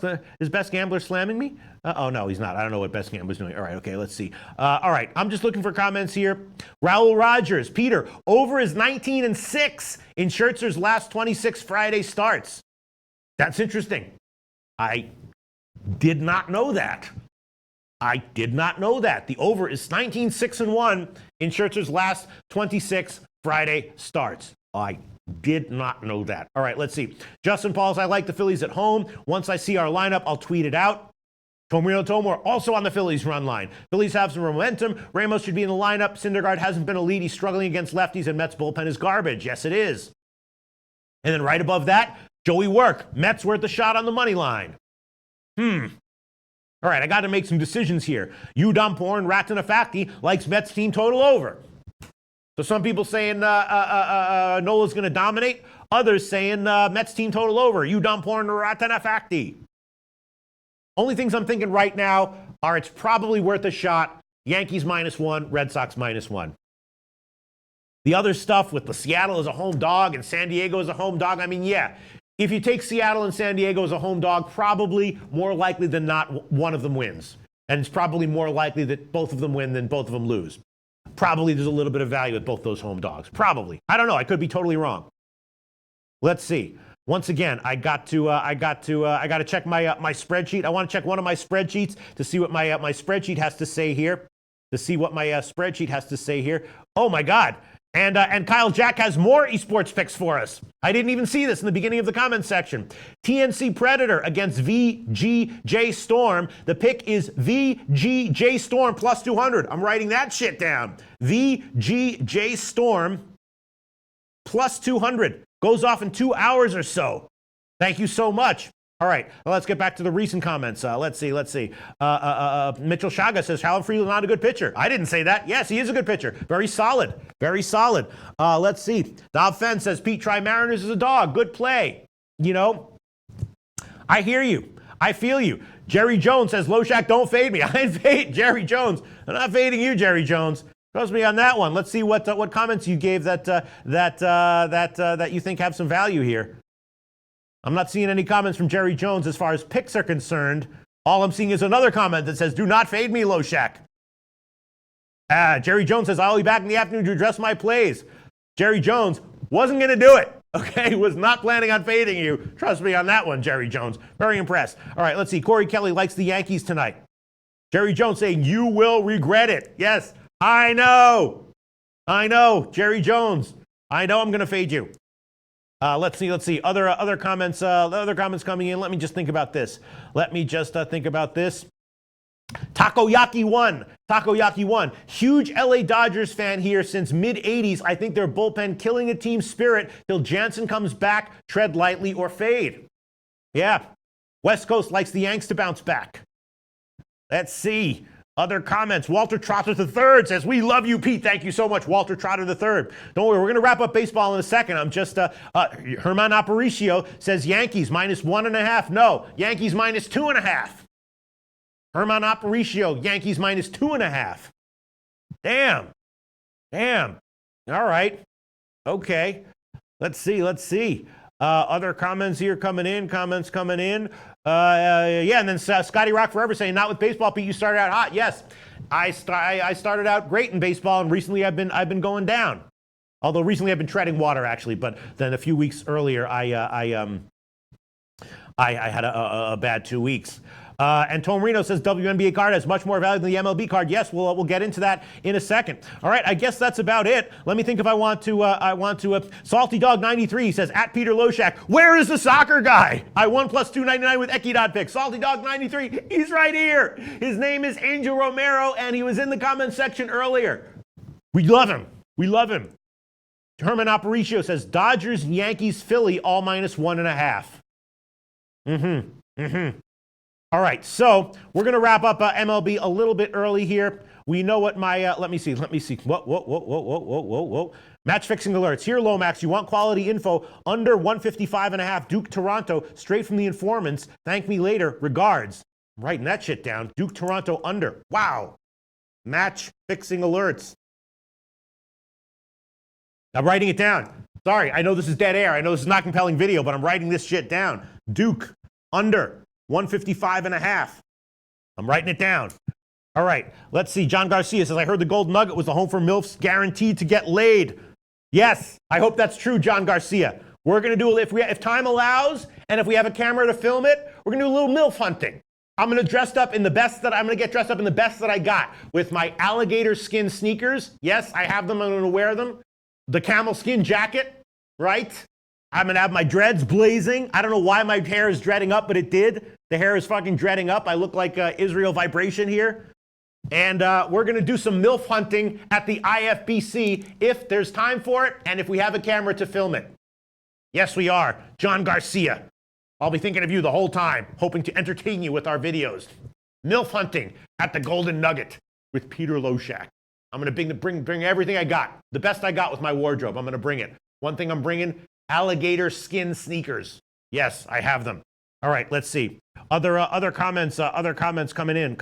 Gambler slamming me? Oh, no, he's not. I don't know what Best Gambler's doing. All right, okay, let's see. All right, I'm just looking for comments here. Raul Rogers, Peter, over is 19-6 in Scherzer's last 26 Friday starts. That's interesting. I did not know that. The over is 19-6-1 in Scherzer's last 26 Friday starts. I did not know that. All right, let's see. Justin Pauls, I like the Phillies at home. Once I see our lineup, I'll tweet it out. Tomrio Tomor, also on the Phillies run line. Phillies have some momentum. Ramos should be in the lineup. Syndergaard hasn't been elite. He's struggling against lefties, and Mets bullpen is garbage. Yes, it is. And then right above that, Joey Work, Mets worth a shot on the money line. All right, I got to make some decisions here. Udom-Porn Ratanafakti likes Mets team total over. So some people saying Nola's going to dominate. Others saying Mets team total over. Udom-Porn Ratanafakti. Only things I'm thinking right now are it's probably worth a shot. Yankees -1, Red Sox -1. The other stuff with the Seattle as a home dog and San Diego as a home dog, I mean, yeah. If you take Seattle and San Diego as a home dog, probably more likely than not, one of them wins. And it's probably more likely that both of them win than both of them lose. Probably there's a little bit of value with both those home dogs. Probably. I don't know. I could be totally wrong. Let's see. Once again, I got to check my spreadsheet. I want to check one of my spreadsheets to see what my spreadsheet has to say here. Oh my God. And Kyle Jack has more esports picks for us. I didn't even see this in the beginning of the comments section. TNC Predator against VGJ Storm. The pick is VGJ Storm plus 200. I'm writing that shit down. VGJ Storm plus 200. Goes off in 2 hours or so. Thank you so much. All right, well, let's get back to the recent comments. Let's see. Mitchell Chaga says, Howard Freeland not a good pitcher. I didn't say that. Yes, he is a good pitcher. Very solid. Let's see. Dob Fenn says, Pete, try Mariners as a dog. Good play. I hear you. I feel you. Jerry Jones says, Loshak, don't fade me. I ain't fade Jerry Jones. I'm not fading you, Jerry Jones. Trust me on that one. Let's see what comments you gave that you think have some value here. I'm not seeing any comments from Jerry Jones as far as picks are concerned. All I'm seeing is another comment that says, do not fade me, Loshak. Jerry Jones says, I'll be back in the afternoon to address my plays. Jerry Jones wasn't going to do it. Okay, was not planning on fading you. Trust me on that one, Jerry Jones. Very impressed. All right, let's see. Corey Kelly likes the Yankees tonight. Jerry Jones saying, you will regret it. Yes, I know. Jerry Jones. I know I'm going to fade you. Let's see. Other comments coming in. Let me just think about this. Takoyaki one. Takoyaki one. Huge LA Dodgers fan here since mid-'80s. I think their bullpen killing a team spirit till Jansen comes back. Tread lightly or fade. Yeah. West Coast likes the Yanks to bounce back. Let's see. Other comments. Walter Trotter III says, we love you, Pete. Thank you so much, Walter Trotter III. Don't worry, we're going to wrap up baseball in a second. I'm just, Herman Aparicio says Yankees -1.5. No, Yankees -2.5. Herman Aparicio, Yankees -2.5. Damn. All right. Okay. Let's see. Other comments here coming in. Yeah, and then Scotty Rock Forever saying, not with baseball, Pete, you started out hot. Yes, I started out great in baseball, and recently I've been going down. Although recently I've been treading water, actually, but then a few weeks earlier I had a bad 2 weeks. And Tom Reno says WNBA card has much more value than the MLB card. Yes, we'll get into that in a second. All right, I guess that's about it. Let me think if I want to. Salty Dog 93 says at Peter Loshak, where is the soccer guy? I won +299 with Equidot pick. Salty Dog 93, he's right here. His name is Angel Romero, and he was in the comment section earlier. We love him. Herman Aparicio says Dodgers, Yankees, Philly all -1.5. All right, so we're going to wrap up MLB a little bit early here. We know what my, let me see. Whoa. Match fixing alerts. Here, Lomax, you want quality info under 155.5. Duke, Toronto, straight from the informants. Thank me later. Regards. I'm writing that shit down. Duke, Toronto, under. Wow. Match fixing alerts. I'm writing it down. Sorry, I know this is dead air. I know this is not compelling video, but I'm writing this shit down. Duke, under 155.5. I'm writing it down. All right, let's see. John Garcia says, I heard the Golden Nugget was the home for MILFs guaranteed to get laid. Yes, I hope that's true, John Garcia. We're going to do, if time allows, and if we have a camera to film it, we're going to do a little MILF hunting. I'm going to get dressed up in the best that I got with my alligator skin sneakers. Yes, I have them. I'm going to wear them. The camel skin jacket, right? I'm going to have my dreads blazing. I don't know why my hair is dreading up, but it did. The hair is fucking dreading up. I look like Israel Vibration here. And we're going to do some MILF hunting at the IFBC if there's time for it and if we have a camera to film it. Yes, we are. John Garcia. I'll be thinking of you the whole time, hoping to entertain you with our videos. MILF hunting at the Golden Nugget with Peter Loshak. I'm going to bring everything I got. The best I got with my wardrobe. I'm going to bring it. One thing I'm bringing, alligator skin sneakers. Yes, I have them. All right, let's see. Other comments coming in.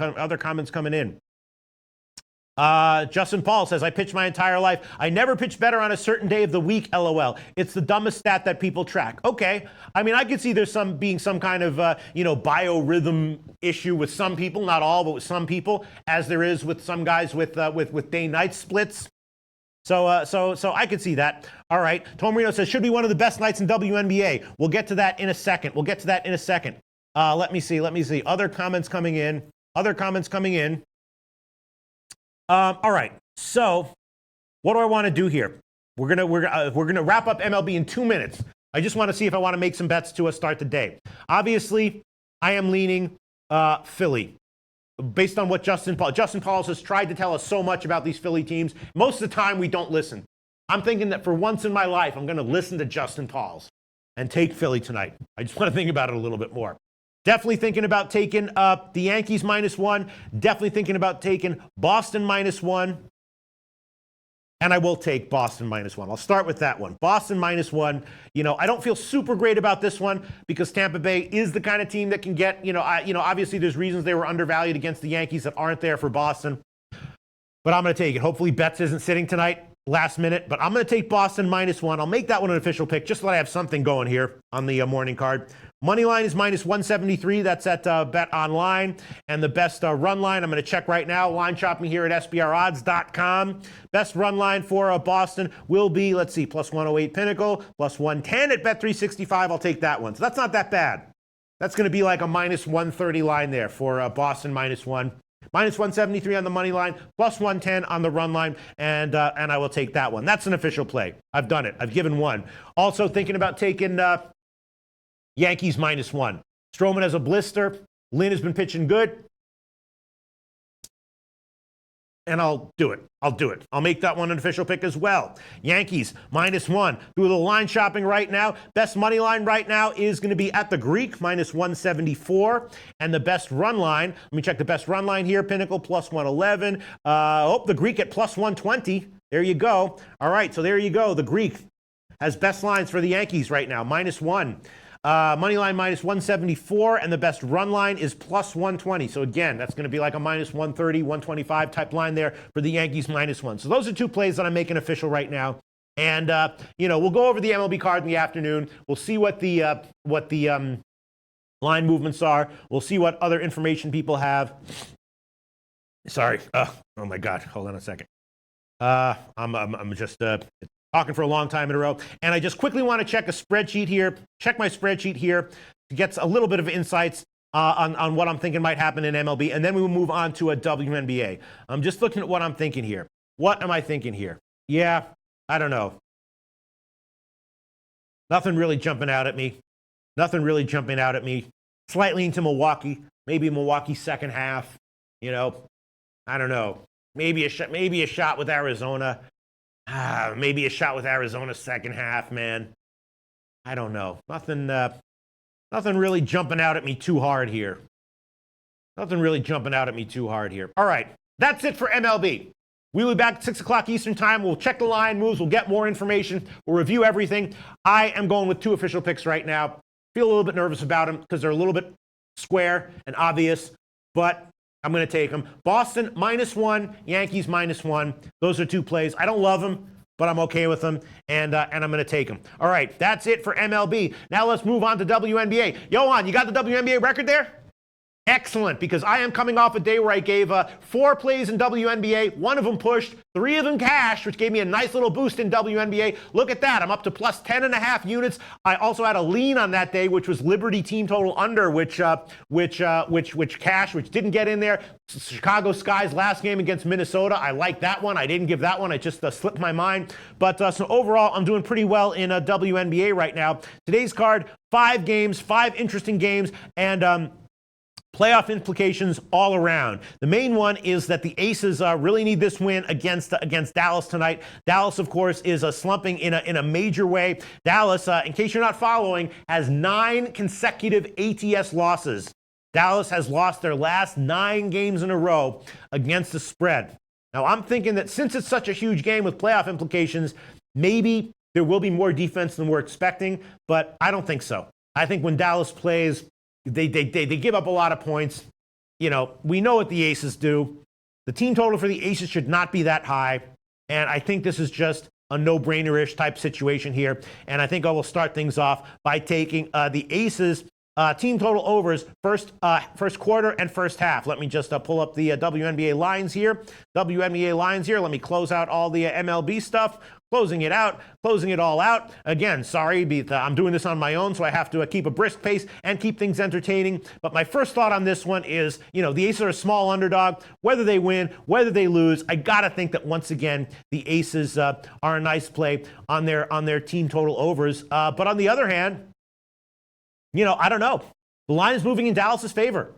Justin Paul says, I pitch my entire life. I never pitch better on a certain day of the week, LOL. It's the dumbest stat that people track. Okay. I mean, I could see there's being some kind of, biorhythm issue with some people, not all, but with some people, as there is with some guys with day-night splits. So I could see that. All right. Tom Reno says, should be one of the best nights in WNBA. We'll get to that in a second. Let me see. Other comments coming in. All right. So what do I want to do here? We're gonna wrap up MLB in 2 minutes. I just want to see if I want to make some bets to start the day. Obviously, I am leaning Philly. Based on what Justin Pauls has tried to tell us so much about these Philly teams, most of the time we don't listen. I'm thinking that for once in my life, I'm going to listen to Justin Pauls and take Philly tonight. I just want to think about it a little bit more. Definitely thinking about taking the Yankees -1. Definitely thinking about taking Boston -1. And I will take Boston -1. I'll start with that one. Boston -1. I don't feel super great about this one because Tampa Bay is the kind of team that can get, obviously there's reasons they were undervalued against the Yankees that aren't there for Boston. But I'm going to take it. Hopefully Betts isn't sitting tonight, last minute. But I'm going to take Boston -1. I'll make that one an official pick just so that I have something going here on the morning card. Money line is -173. That's at Bet Online. And the best run line, I'm going to check right now. Line shopping here at SBRodds.com. Best run line for Boston will be, let's see, +108 Pinnacle, +110 at Bet365. I'll take that one. So that's not that bad. That's going to be like a -130 line there for Boston -1. -173 on the money line, +110 on the run line, and I will take that one. That's an official play. I've done it. I've given one. Also thinking about taking Yankees -1. Stroman has a blister. Lynn has been pitching good. and I'll do it. I'll make that one an official pick as well. Yankees, -1. Do a little line shopping right now. Best money line right now is going to be at the Greek, -174. And the best run line, let me check the best run line here. Pinnacle, +111. The Greek at +120. There you go. All right, so there you go. The Greek has best lines for the Yankees right now, -1. Money line -174, and the best run line is +120. So again, that's going to be like a -130, 125 type line there for the Yankees -1. So those are two plays that I'm making official right now. And we'll go over the MLB card in the afternoon. We'll see what the line movements are. We'll see what other information people have. Sorry. Oh my God. Hold on a second. I'm just talking for a long time in a row. And I just quickly want to check my spreadsheet here to get a little bit of insights on what I'm thinking might happen in MLB. And then we will move on to a WNBA. I'm just looking at what I'm thinking here. What am I thinking here? Yeah, I don't know. Nothing really jumping out at me. Slightly into Milwaukee. Maybe Milwaukee second half. I don't know. Maybe a shot with Arizona. Maybe a shot with Arizona second half, man. I don't know. Nothing really jumping out at me too hard here. All right, that's it for MLB. We'll be back at 6 o'clock Eastern time. We'll check the line moves. We'll get more information. We'll review everything. I am going with two official picks right now. Feel a little bit nervous about them because they're a little bit square and obvious, but I'm going to take them. Boston -1, Yankees -1. Those are two plays. I don't love them, but I'm okay with them, and I'm going to take them. All right, that's it for MLB. Now let's move on to WNBA. Johan, you got the WNBA record there? Excellent, because I am coming off a day where I gave 4 plays in WNBA. 1 of them pushed, 3 of them cashed, which gave me a nice little boost in WNBA. Look at that. I'm up to plus 10.5 units. I also had a lean on that day, which was Liberty team total under, which cashed, which didn't get in there. Chicago Sky's last game against Minnesota. I like that one. I didn't give that one. It just slipped my mind. But so overall, I'm doing pretty well in WNBA right now. Today's card, 5 games, 5 interesting games, and playoff implications all around. The main one is that the Aces really need this win against Dallas tonight. Dallas, of course, is slumping in a major way. Dallas, in case you're not following, has 9 consecutive ATS losses. Dallas has lost their last 9 games in a row against the spread. Now, I'm thinking that since it's such a huge game with playoff implications, maybe there will be more defense than we're expecting, but I don't think so. I think when Dallas plays, they give up a lot of points. We know what the Aces do. The team total for the Aces should not be that high. And I think this is just a no-brainer-ish type situation here. And I think I will start things off by taking the Aces team total overs first quarter and first half. Let me just pull up the WNBA lines here. Let me close out all the MLB stuff. Closing it all out. Again, sorry, I'm doing this on my own, so I have to keep a brisk pace and keep things entertaining. But my first thought on this one is, the Aces are a small underdog. Whether they win, whether they lose, I gotta think that once again the Aces are a nice play on their team total overs. But on the other hand, I don't know. The line is moving in Dallas's favor.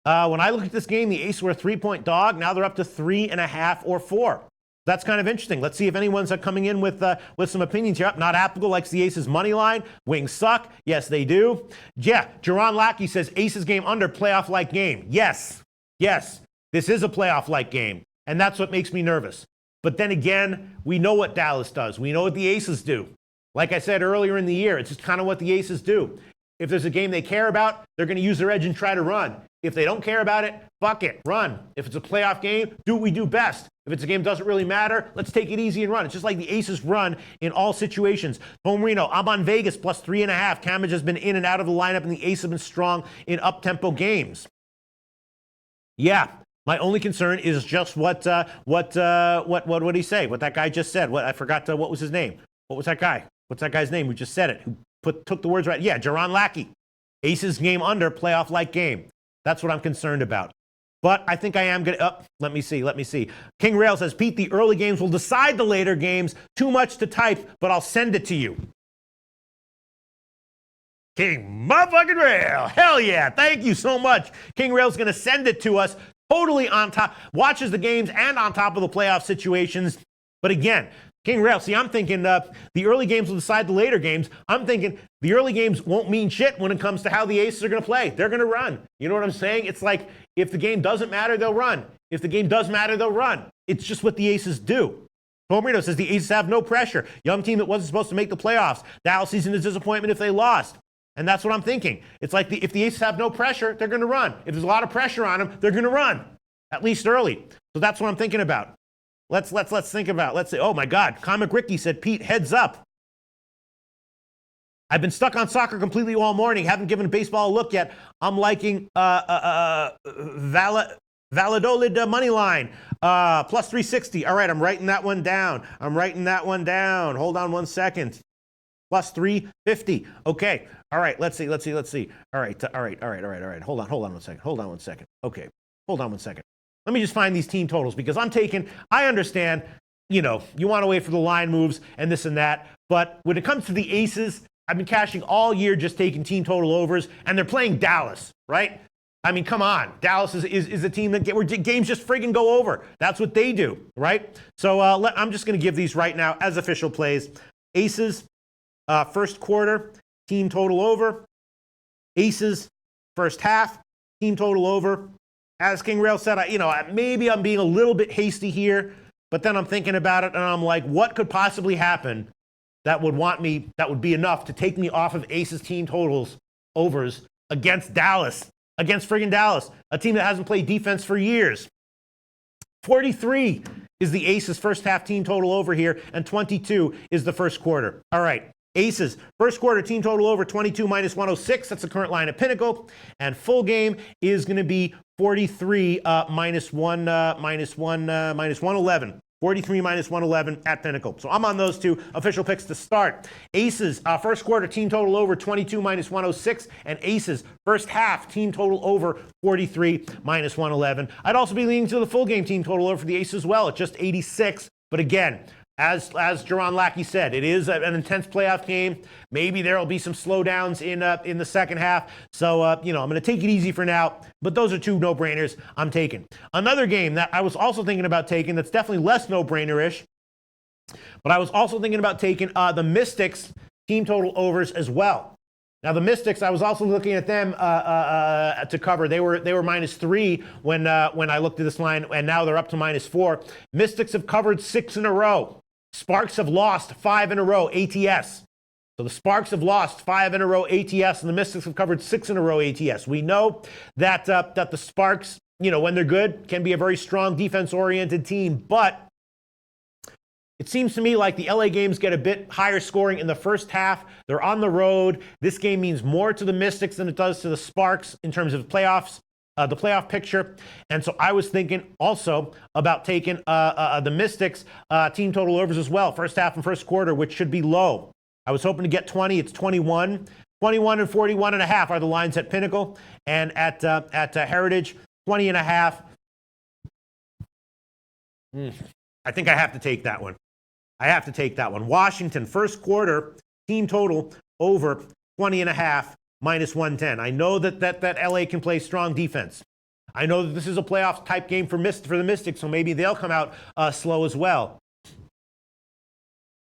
When I look at this game, the Aces were a 3-point dog. Now they're up to 3.5 or 4. That's kind of interesting. Let's see if anyone's coming in with some opinions here. Not applicable likes the Aces money line. Wings suck. Yes, they do. Yeah, Jaron Lackey says Aces game under, playoff-like game. Yes, this is a playoff-like game, and that's what makes me nervous. But then again, we know what Dallas does. We know what the Aces do. Like I said earlier in the year, it's just kind of what the Aces do. If there's a game they care about, they're going to use their edge and try to run. If they don't care about it, fuck it, run. If it's a playoff game, do what we do best. If it's a game that doesn't really matter, let's take it easy and run. It's just like the Aces run in all situations. Tom Marino, I'm on Vegas plus 3.5. Camage has been in and out of the lineup, and the Aces have been strong in up-tempo games. Yeah, my only concern is just what did he say? What that guy just said? I forgot what was his name. What was that guy? What's that guy's name who just said it? Who took the words right? Yeah, Jaron Lackey. Aces game under, playoff-like game. That's what I'm concerned about. But I think I am going to... let me see. King Rail says, Pete, the early games will decide the later games. Too much to type, but I'll send it to you. King motherfucking Rail. Hell yeah. Thank you so much. King Rail's going to send it to us totally on top, watches the games and on top of the playoff situations. But again, King Rail, see, I'm thinking the early games will decide the later games. I'm thinking the early games won't mean shit when it comes to how the Aces are going to play. They're going to run. You know what I'm saying? It's like if the game doesn't matter, they'll run. If the game does matter, they'll run. It's just what the Aces do. Tomarino says the Aces have no pressure. Young team that wasn't supposed to make the playoffs. Dallas season is disappointment if they lost. And that's what I'm thinking. It's like if the Aces have no pressure, they're going to run. If there's a lot of pressure on them, they're going to run, at least early. So that's what I'm thinking about. Let's think about, let's say, oh my God, Comic Ricky said, Pete, heads up. I've been stuck on soccer completely all morning. Haven't given baseball a look yet. I'm liking Valladolid money line, plus 360. All right, I'm writing that one down. Hold on one second. Plus 350. Okay. All right, let's see. All right. Hold on one second. Okay. Hold on one second. Let me just find these team totals because I understand, you want to wait for the line moves and this and that. But when it comes to the Aces, I've been cashing all year just taking team total overs, and they're playing Dallas, right? I mean, come on. Dallas is a team where games just friggin' go over. That's what they do, right? So I'm just going to give these right now as official plays. Aces, first quarter, team total over. Aces, first half, team total over. As King Rail said, maybe I'm being a little bit hasty here, but then I'm thinking about it and I'm like, what could possibly happen that would be enough to take me off of Aces team totals overs against Dallas, against friggin' Dallas, a team that hasn't played defense for years. 43 is the Aces first half team total over here, and 22 is the first quarter. All right. Aces, first quarter team total over 22 minus 106. That's the current line at Pinnacle. And full game is going to be 43 minus 111. 43 minus 111 at Pinnacle. So I'm on those two official picks to start. Aces, first quarter team total over 22 minus 106. And Aces, first half team total over 43 minus 111. I'd also be leaning to the full game team total over for the Aces as well at just 86. But again, as Jaron Lackey said, it is an intense playoff game. Maybe there will be some slowdowns in the second half. So, I'm going to take it easy for now. But those are two no-brainers I'm taking. Another game that I was also thinking about taking that's definitely less no-brainer-ish, but I was also thinking about taking the Mystics team total overs as well. Now, the Mystics, I was also looking at them to cover. They were -3 when I looked at this line, and now they're up to -4. Mystics have covered 6 in a row. Sparks have lost 5 in a row, ATS. So the Sparks have lost 5 in a row, ATS, and the Mystics have covered 6 in a row, ATS. We know that the Sparks, when they're good, can be a very strong defense-oriented team, but it seems to me like the LA games get a bit higher scoring in the first half. They're on the road. This game means more to the Mystics than it does to the Sparks in terms of playoffs. The playoff picture. And so I was thinking also about taking the Mystics team total overs as well, first half and first quarter, which should be low. I was hoping to get 20. It's 21. 21 and 41.5 are the lines at Pinnacle. And at Heritage, 20.5. I think I have to take that one. Washington, first quarter, team total over 20.5. minus 110. I know that LA can play strong defense. I know that this is a playoff type game for the Mystics, so maybe they'll come out slow as well.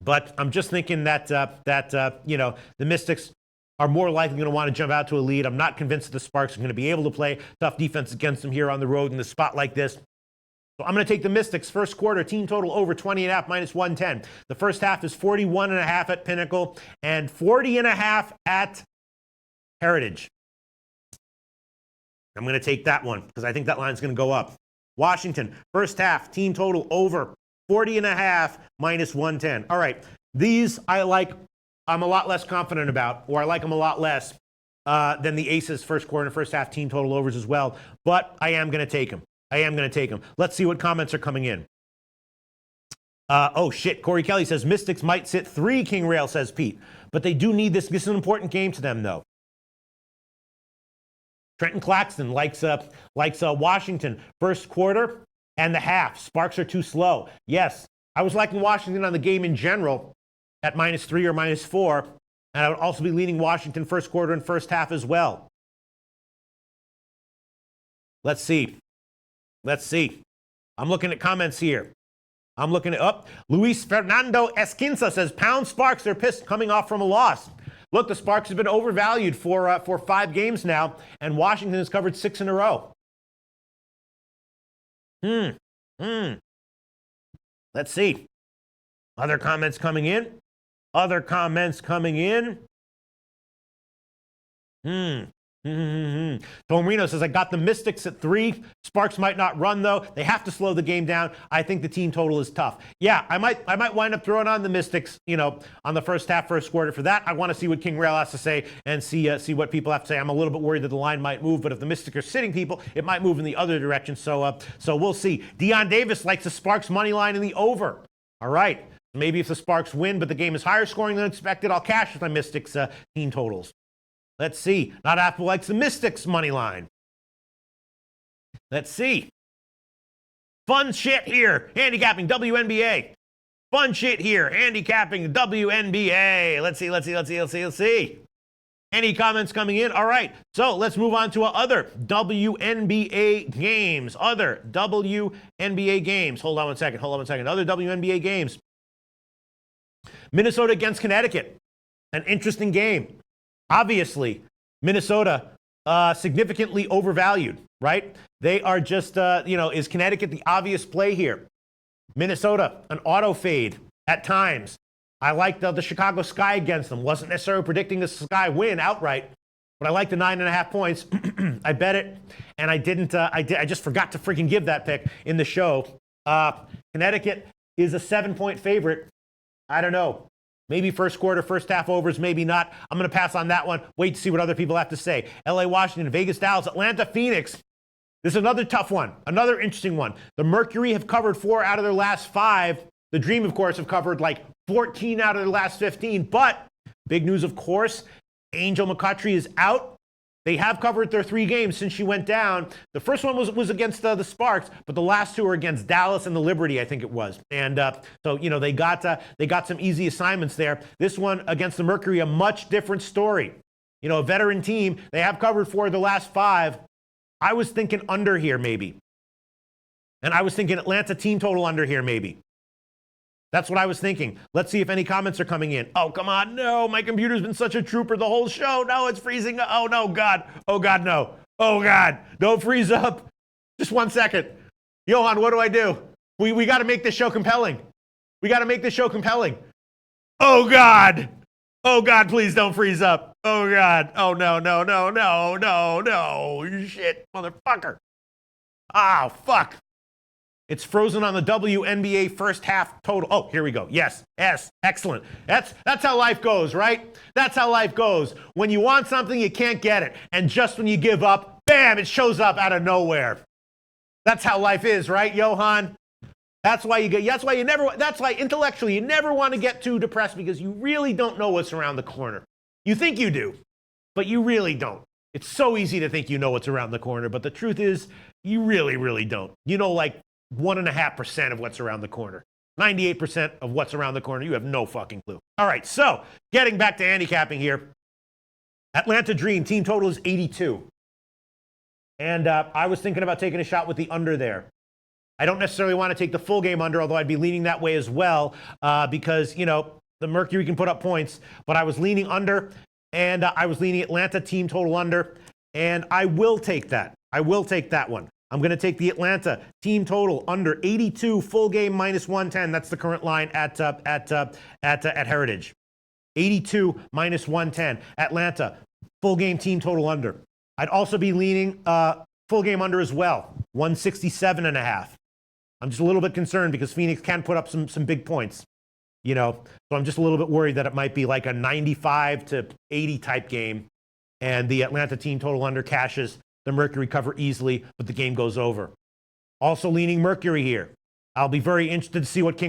But I'm just thinking that the Mystics are more likely going to want to jump out to a lead. I'm not convinced that the Sparks are going to be able to play tough defense against them here on the road in a spot like this. So I'm going to take the Mystics first quarter team total over 20.5 minus 110. The first half is 41.5 at Pinnacle and 40.5 at Heritage. I'm going to take that one because I think that line's going to go up. Washington, first half, team total over 40.5 minus 110. All right, these I'm a lot less confident about, or I like them a lot less than the Aces first quarter and first half team total overs as well, but I am going to take them. Let's see what comments are coming in. Oh, shit. Corey Kelly says Mystics might sit 3, King Rail, says Pete. But they do need this. This is an important game to them, though. Trenton Claxton likes Washington first quarter and the half. Sparks are too slow. Yes, I was liking Washington on the game in general at -3 or -4. And I would also be leaning Washington first quarter and first half as well. Let's see. Let's see. I'm looking at comments here. I'm looking at Luis Fernando Esquinza says, pound Sparks, they're pissed coming off from a loss. Look, the Sparks have been overvalued for 5 games now, and Washington has covered 6 in a row. Let's see. Other comments coming in. Tom Reno says, I got the Mystics at 3. Sparks might not run, though. They have to slow the game down. I think the team total is tough. Yeah, I might wind up throwing on the Mystics, on the first half, first quarter. For that, I want to see what King Rail has to say and see what people have to say. I'm a little bit worried that the line might move, but if the Mystics are sitting people, it might move in the other direction. So we'll see. Deion Davis likes the Sparks money line in the over. All right. Maybe if the Sparks win, but the game is higher scoring than expected, I'll cash with my Mystics team totals. Let's see. Not Apple likes the Mystics money line. Let's see. Fun shit here. Handicapping WNBA. Fun shit here. Handicapping WNBA. Let's see. Any comments coming in? All right. So let's move on to other WNBA games. Other WNBA games. Hold on one second. Other WNBA games. Minnesota against Connecticut. An interesting game. Obviously, Minnesota significantly overvalued, right? They are just, is Connecticut the obvious play here? Minnesota, an auto fade at times. I like the Chicago Sky against them. Wasn't necessarily predicting the Sky win outright, but I like the 9.5 points. I bet it, and I didn't. I just forgot to freaking give that pick in the show. Connecticut is a 7-point favorite. I don't know. Maybe first quarter, first half overs, maybe not. I'm going to pass on that one. Wait to see what other people have to say. LA, Washington, Vegas, Dallas, Atlanta, Phoenix. This is another tough one, another interesting one. The Mercury have covered 4 out of their last 5. The Dream, of course, have covered like 14 out of their last 15. But big news, of course, Angel McCoughtry is out. They have covered their 3 games since she went down. The first one was against the Sparks, but the last 2 are against Dallas and the Liberty, I think it was. And so they got some easy assignments there. This one against the Mercury, a much different story. A veteran team. They have covered 4 of the last 5. I was thinking under here maybe, and I was thinking Atlanta team total under here maybe. That's what I was thinking. Let's see if any comments are coming in. Oh, come on. No, my computer's been such a trooper the whole show. No, it's freezing. Oh, no, God. Oh, God, no. Oh, God. Don't freeze up. Just 1 second. Johan, what do I do? We got to make this show compelling. Oh, God. Oh, God, please don't freeze up. Oh, God. Oh, no. Shit, motherfucker. Ah, fuck. It's frozen on the WNBA first half total. Oh, here we go. Yes. Excellent. That's how life goes, right? That's how life goes. When you want something, you can't get it. And just when you give up, bam, it shows up out of nowhere. That's how life is, right, Johan? That's why intellectually you never want to get too depressed, because you really don't know what's around the corner. You think you do, but you really don't. It's so easy to think you know what's around the corner, but the truth is you really, really don't. Like 1.5% of what's around the corner. 98% of what's around the corner, you have no fucking clue. All right, so getting back to handicapping here. Atlanta Dream, team total is 82. And I was thinking about taking a shot with the under there. I don't necessarily want to take the full game under, although I'd be leaning that way as well, because, the Mercury can put up points. But I was leaning under, and I was leaning Atlanta team total under, and I will take that. I will take that one. I'm going to take the Atlanta team total under 82, full game minus 110. That's the current line at Heritage. 82 minus 110. Atlanta, full game team total under. I'd also be leaning full game under as well, 167.5. I'm just a little bit concerned because Phoenix can put up some big points, So I'm just a little bit worried that it might be like a 95 to 80 type game, and the Atlanta team total under cashes. The Mercury cover easily, but the game goes over. Also leaning Mercury here. I'll be very interested to see what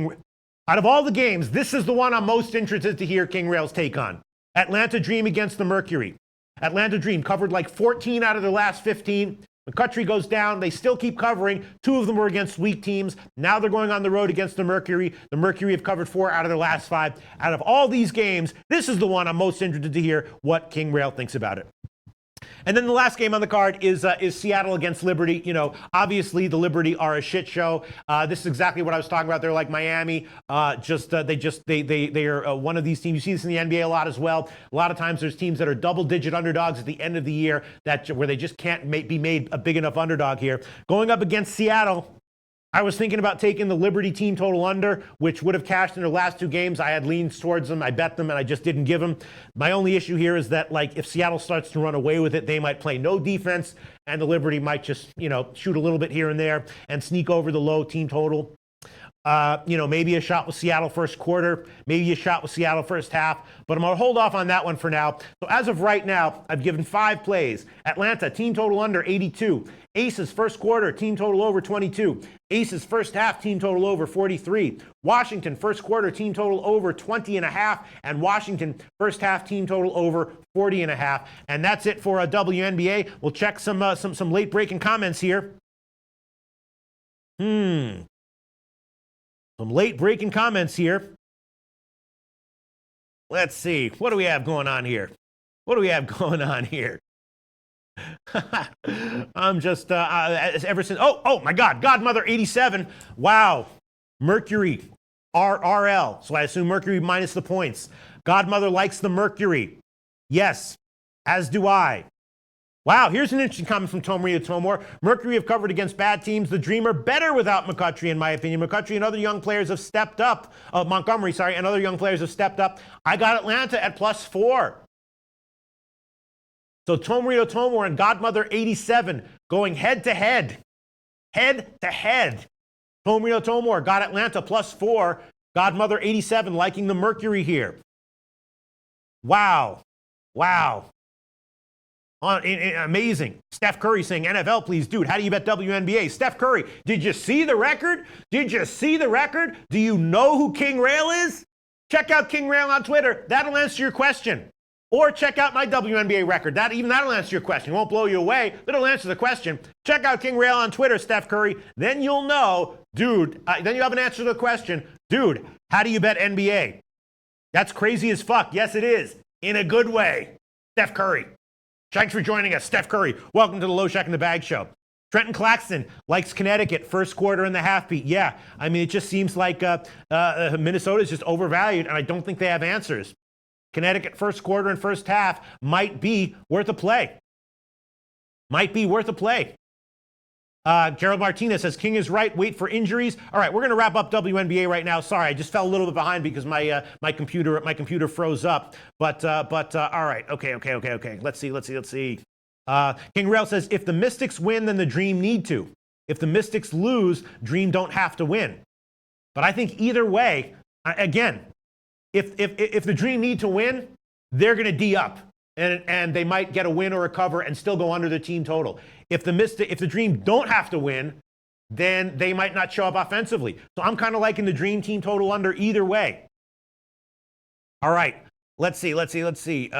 out of all the games, this is the one I'm most interested to hear King Rail's take on. Atlanta Dream against the Mercury. Atlanta Dream covered like 14 out of their last 15. McCoughtry goes down. They still keep covering. 2 of them were against weak teams. Now they're going on the road against the Mercury. The Mercury have covered 4 out of their last 5. Out of all these games, this is the one I'm most interested to hear what King Rail thinks about it. And then the last game on the card is Seattle against Liberty. You know, obviously the Liberty are a shit show. This is exactly what I was talking about. They're like Miami. They are one of these teams. You see this in the NBA a lot as well. A lot of times there's teams that are double-digit underdogs at the end of the year where they just can't be made a big enough underdog here. Going up against Seattle, I was thinking about taking the Liberty team total under, which would have cashed in their last two games. I had leans towards them. I bet them, and I just didn't give them. My only issue here is that, like, if Seattle starts to run away with it, they might play no defense, and the Liberty might just, you know, shoot a little bit here and there and sneak over the low team total. You know, maybe a shot with Seattle first quarter, maybe a shot with Seattle first half, but I'm going to hold off on that one for now. So as of right now, I've given 5 plays. Atlanta, team total under 82. Aces, first quarter, team total over 22. Aces, first half, team total over 43. Washington, first quarter, team total over 20.5. And Washington, first half, team total over 40.5. And that's it for WNBA. We'll check some late breaking comments here. Some late breaking comments here. Let's see. What do we have going on here? I'm just, ever since, oh my God, Godmother 87. Wow. Mercury, RL. So I assume Mercury minus the points. Godmother likes the Mercury. Yes, as do I. Wow, here's an interesting comment from Tomoria Tomor. Mercury have covered against bad teams. The Dreamer better without McCutcheon, in my opinion. McCutcheon and other young players have stepped up. Montgomery, sorry, and other young players have stepped up. I got Atlanta at +4. So Tomoria Tomor and Godmother 87 going head to head. Head to head. Tomoria Tomor got Atlanta +4. Godmother 87 liking the Mercury here. Wow. Amazing. Steph Curry saying, NFL, please, dude. How do you bet WNBA? Steph Curry, did you see the record? Do you know who King Rail is? Check out King Rail on Twitter. That'll answer your question. Or check out my WNBA record. That'll answer your question. It won't blow you away, but it'll answer the question. Check out King Rail on Twitter, Steph Curry. Then you'll know, dude, then you have an answer to the question. Dude, how do you bet NBA? That's crazy as fuck. Yes, it is. In a good way. Steph Curry. Thanks for joining us, Steph Curry. Welcome to the Loshak and the Bag Show. Trenton Claxton likes Connecticut, first quarter and the half beat. Yeah, I mean, it just seems like Minnesota is just overvalued, and I don't think they have answers. Connecticut, first quarter and first half might be worth a play. Gerald Martinez says, King is right, wait for injuries. All right, we're going to wrap up WNBA right now. Sorry, I just fell a little bit behind because my computer froze up. But all right, okay. Let's see. King Rail says, if the Mystics win, then the Dream need to. If the Mystics lose, Dream don't have to win. But I think either way, again, if the Dream need to win, they're going to D up. And they might get a win or a cover and still go under the team total. If the Dream don't have to win, then they might not show up offensively. So I'm kind of liking the Dream team total under either way. All right, let's see. Okay.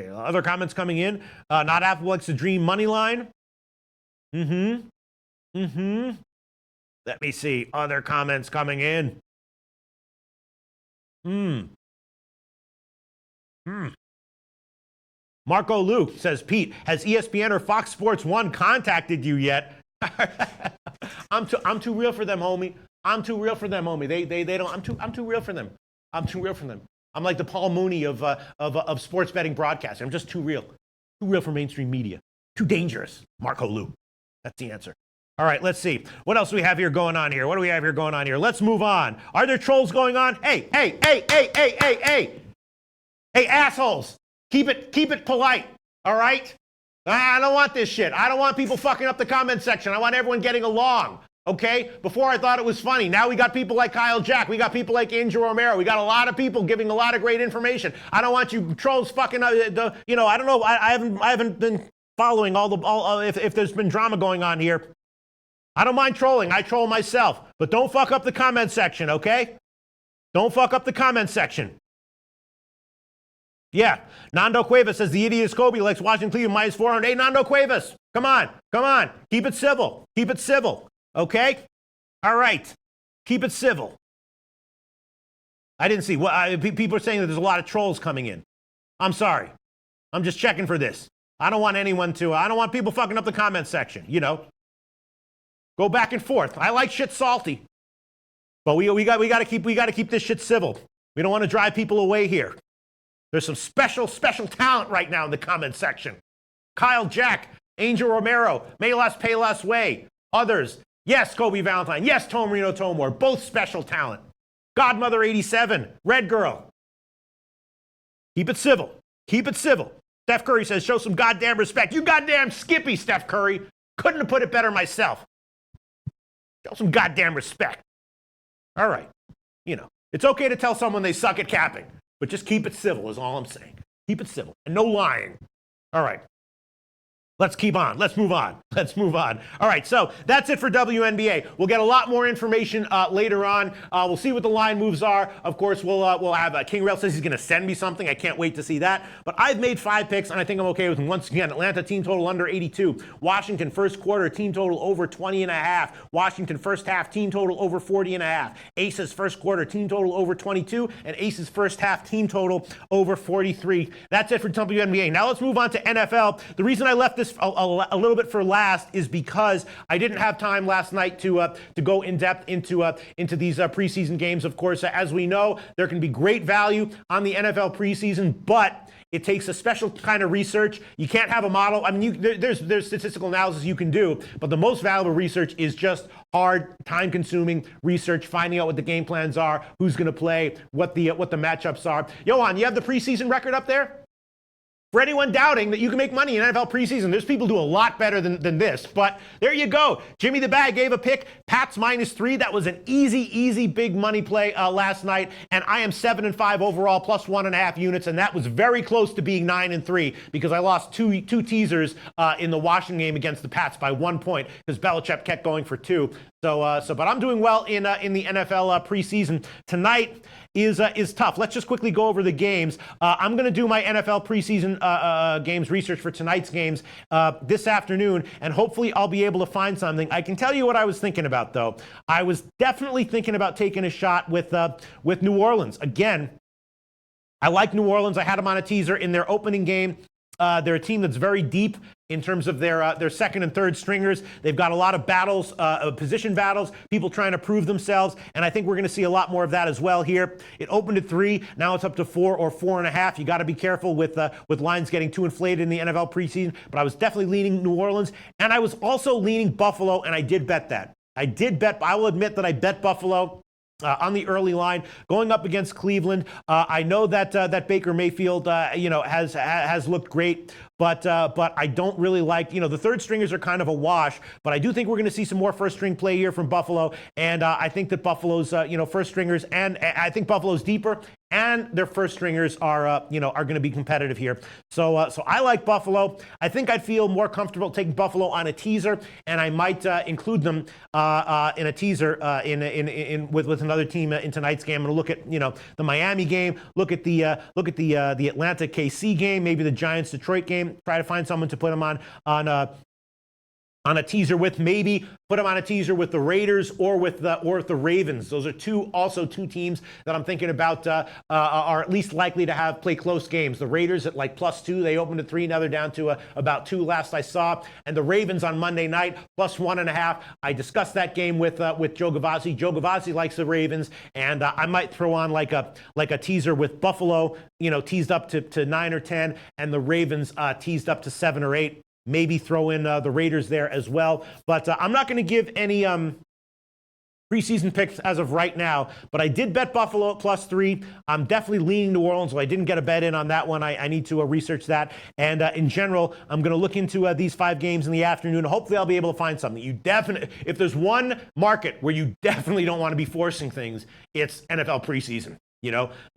Other comments coming in. Not Apple likes the Dream money line. Let me see. Other comments coming in. Marco Luke says, Pete, has ESPN or Fox Sports 1 contacted you yet? I'm too real for them, homie. They don't. I'm too real for them. I'm like the Paul Mooney of sports betting broadcasting. I'm just too real for mainstream media. Too dangerous. Marco Luke. That's the answer. All right, let's see. What else do we have here going on here? Let's move on. Are there trolls going on? Hey, assholes. Keep it polite, all right? I don't want this shit. I don't want people fucking up the comment section. I want everyone getting along, okay? Before I thought it was funny. Now we got people like Kyle Jack. We got people like Angel Romero. We got a lot of people giving a lot of great information. I don't want you trolls fucking, I don't know. I haven't been following if there's been drama going on here. I don't mind trolling. I troll myself. But don't fuck up the comment section, okay? Don't fuck up the comment section. Yeah. Nando Cuevas says the idiot is Kobe likes Washington Cleveland minus 400. Hey, Nando Cuevas, come on. Keep it civil. Okay? All right. Keep it civil. I didn't see. People are saying that there's a lot of trolls coming in. I'm sorry. I'm just checking for this. I don't want people fucking up the comment section, Go back and forth. I like shit salty. But we got to keep this shit civil. We don't want to drive people away here. There's some special talent right now in the comment section. Kyle Jack, Angel Romero, May Less Pay Less Way, others. Yes, Kobe Valentine. Yes, Tom Reno Tomor. Both special talent. Godmother 87, Red Girl. Keep it civil. Keep it civil. Steph Curry says, show some goddamn respect. You goddamn Skippy, Steph Curry. Couldn't have put it better myself. Show some goddamn respect. All right. It's okay to tell someone they suck at capping, but just keep it civil is all I'm saying. Keep it civil and no lying. All right. Let's keep on. Let's move on. All right, so that's it for WNBA. We'll get a lot more information later on. We'll see what the line moves are. Of course, we'll have King Rail says he's going to send me something. I can't wait to see that. But I've made 5 picks, and I think I'm okay with them. Once again, Atlanta team total under 82. Washington first quarter team total over 20.5. Washington first half team total over 40.5. Aces first quarter team total over 22, and Aces first half team total over 43. That's it for WNBA. Now let's move on to NFL. The reason I left this a little bit for last is because I didn't have time last night to go in depth into these preseason games. Of course, as we know, there can be great value on the NFL preseason, but it takes a special kind of research. You can't have a model. I mean, there's statistical analysis you can do, but the most valuable research is just hard, time-consuming research, finding out what the game plans are, who's going to play, what the matchups are. Johan, you have the preseason record up there? For anyone doubting that you can make money in NFL preseason, there's people who do a lot better than this. But there you go. Jimmy the Bag gave a pick. Pats -3. That was an easy big money play last night. And I am 7-5 overall, plus 1.5 units. And that was very close to being 9-3 because I lost two teasers in the Washington game against the Pats by 1 point because Belichick kept going for 2. But I'm doing well in the NFL preseason. Tonight is tough. Let's just quickly go over the games. I'm going to do my NFL preseason games research for tonight's games this afternoon, and hopefully I'll be able to find something. I can tell you what I was thinking about, though. I was definitely thinking about taking a shot with New Orleans. Again, I like New Orleans. I had them on a teaser in their opening game. They're a team that's very deep in terms of their second and third stringers. They've got a lot of battles, position battles, people trying to prove themselves, and I think we're going to see a lot more of that as well here. It opened at 3, now it's up to 4 or 4.5. You got to be careful with lines getting too inflated in the NFL preseason, but I was definitely leaning New Orleans, and I was also leaning Buffalo, and I did bet that. I will admit that I bet Buffalo on the early line, going up against Cleveland. I know that Baker Mayfield, has looked great, but I don't really like, the third stringers are kind of a wash, but I do think we're going to see some more first string play here from Buffalo, and I think that Buffalo's, first stringers, and I think Buffalo's deeper, and their first stringers are going to be competitive here. So I like Buffalo. I think I'd feel more comfortable taking Buffalo on a teaser, and I might include them in a teaser with another team in tonight's game. I'm going to look at the Miami game, look at the Atlanta KC game, maybe the Giants Detroit game. Try to find someone to put them on a teaser with, maybe put them on a teaser with the Raiders or with the Ravens. Those are two teams that I'm thinking about are at least likely to play close games. The Raiders at like +2, they opened at 3, now they're down to about 2 last I saw. And the Ravens on Monday night +1.5. I discussed that game with Joe Gavazzi. Joe Gavazzi likes the Ravens, and I might throw on like a teaser with Buffalo, teased up to 9 or 10, and the Ravens teased up to 7 or 8. Maybe throw in the Raiders there as well. But I'm not going to give any preseason picks as of right now. But I did bet Buffalo at +3. I'm definitely leaning New Orleans, so I didn't get a bet in on that one. I need to research that. And in general, I'm going to look into these 5 games in the afternoon. Hopefully, I'll be able to find something. If there's one market where you definitely don't want to be forcing things, it's NFL preseason.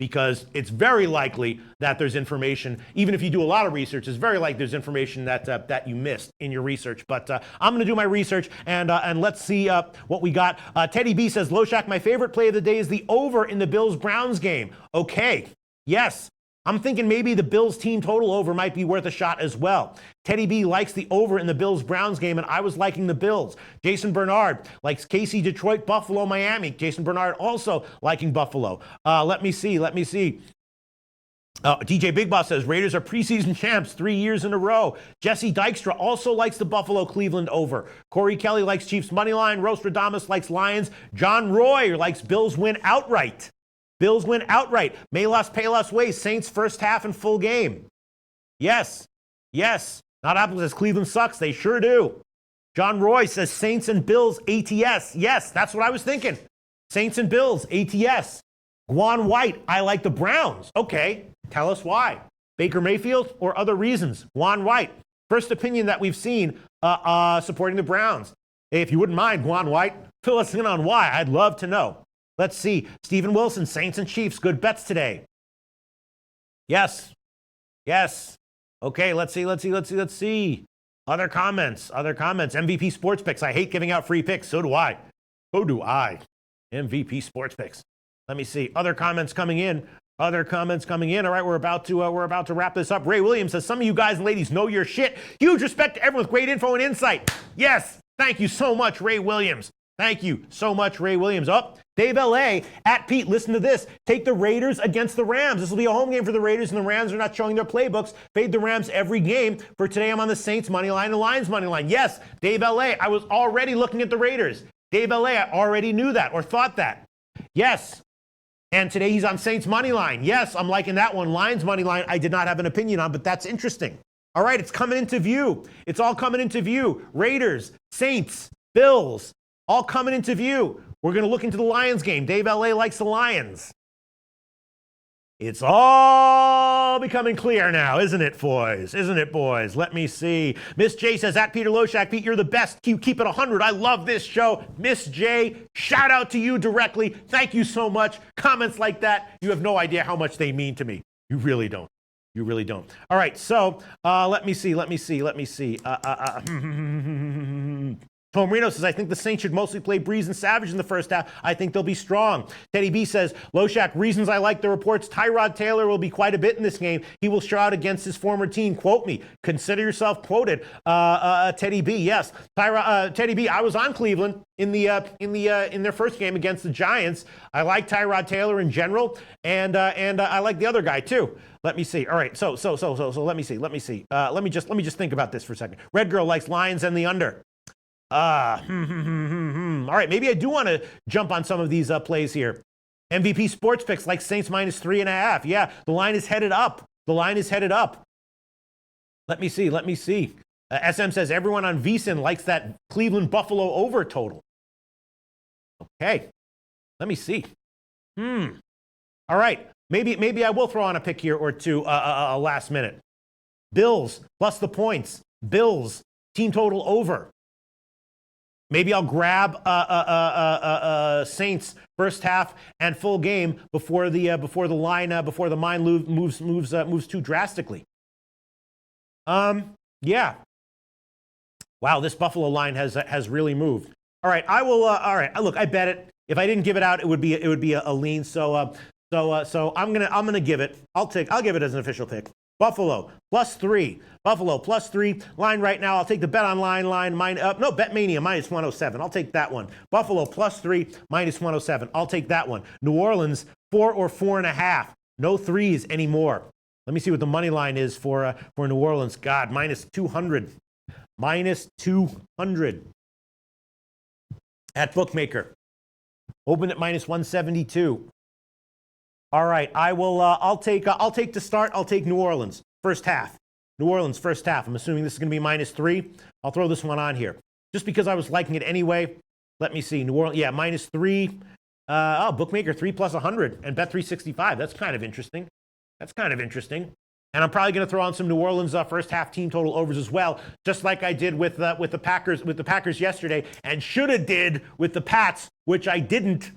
Because it's very likely that there's information, even if you do a lot of research, it's very likely there's information that you missed in your research. But I'm going to do my research, and let's see what we got. Teddy B says, Loshak, my favorite play of the day is the over in the Bills-Browns game. Okay, yes. I'm thinking maybe the Bills team total over might be worth a shot as well. Teddy B likes the over in the Bills-Browns game, and I was liking the Bills. Jason Bernard likes KC, Detroit, Buffalo, Miami. Jason Bernard also liking Buffalo. Let me see. DJ Big Boss says Raiders are preseason champs 3 years in a row. Jesse Dykstra also likes the Buffalo Cleveland over. Corey Kelly likes Chiefs money line. Rostradamus likes Lions. John Roy likes Bills win outright. Bills win outright. Melos Palos Ways, Saints first half and full game. Yes. Not Apple says Cleveland sucks. They sure do. John Roy says Saints and Bills ATS. Yes, that's what I was thinking. Saints and Bills ATS. Guan White, I like the Browns. Okay, tell us why. Baker Mayfield or other reasons? Guan White, first opinion that we've seen supporting the Browns. Hey, if you wouldn't mind, Guan White, fill us in on why. I'd love to know. Let's see. Stephen Wilson, Saints and Chiefs, good bets today. Yes. Okay, let's see. Other comments. MVP Sports Picks. I hate giving out free picks. So do I. MVP Sports Picks. Let me see. Other comments coming in. All right, we're about to wrap this up. Ray Williams says, some of you guys and ladies know your shit. Huge respect to everyone with great info and insight. Yes. Thank you so much, Ray Williams. Oh, Dave L.A. at Pete, listen to this. Take the Raiders against the Rams. This will be a home game for the Raiders, and the Rams are not showing their playbooks. Fade the Rams every game. For today, I'm on the Saints money line and Lions money line. Yes, Dave L.A., I was already looking at the Raiders. Dave L.A., I already knew that or thought that. Yes. And today he's on Saints money line. Yes, I'm liking that one. Lions money line, I did not have an opinion on, but that's interesting. All right, it's coming into view. It's all coming into view. Raiders, Saints, Bills, all coming into view. We're going to look into the Lions game. Dave L.A. likes the Lions. It's all becoming clear now, isn't it, boys? Let me see. Miss J says, at Peter Loshak, Pete, you're the best. You keep it 100. I love this show. Miss J, shout out to you directly. Thank you so much. Comments like that, you have no idea how much they mean to me. You really don't. All right, so let me see. Tom Reno says, I think the Saints should mostly play Breeze and Savage in the first half. I think they'll be strong. Teddy B says, Loshak, reasons I like the reports. Tyrod Taylor will be quite a bit in this game. He will shout against his former team. Quote me. Consider yourself quoted. Teddy B, yes. Teddy B, I was on Cleveland in their first game against the Giants. I like Tyrod Taylor in general, and I like the other guy too. Let me see. All right, so let me see. Let me just think about this for a second. Red Girl likes Lions and the under. All right, maybe I do want to jump on some of these plays here. MVP Sports Picks like Saints minus 3.5. Yeah, the line is headed up. Let me see. SM says everyone on VSiN likes that Cleveland Buffalo over total. Okay, let me see. All right, maybe I will throw on a pick here or two last minute. Bills plus the points. Bills team total over. Maybe I'll grab Saints first half and full game before the line moves too drastically. Yeah. Wow, this Buffalo line has really moved. All right, I will. All right, look, I bet it. If I didn't give it out, it would be a lean. So I'm gonna give it. I'll give it as an official pick. Buffalo +3. Buffalo +3. Line right now. I'll take the bet online line. BetMania minus 107. I'll take that one. Buffalo +3 minus 107. I'll take that one. New Orleans 4 or 4.5. No threes anymore. Let me see what the money line is for New Orleans. God, minus 200. Minus 200 at Bookmaker. Open at minus 172. All right, I will. I'll take to start. I'll take New Orleans first half. New Orleans first half. I'm assuming this is going to be -3. I'll throw this one on here just because I was liking it anyway. Let me see. New Orleans, yeah, -3. Bookmaker 3 plus 100 and bet 365. That's kind of interesting. And I'm probably going to throw on some New Orleans first half team total overs as well, just like I did with the Packers yesterday, and should have did with the Pats, which I didn't,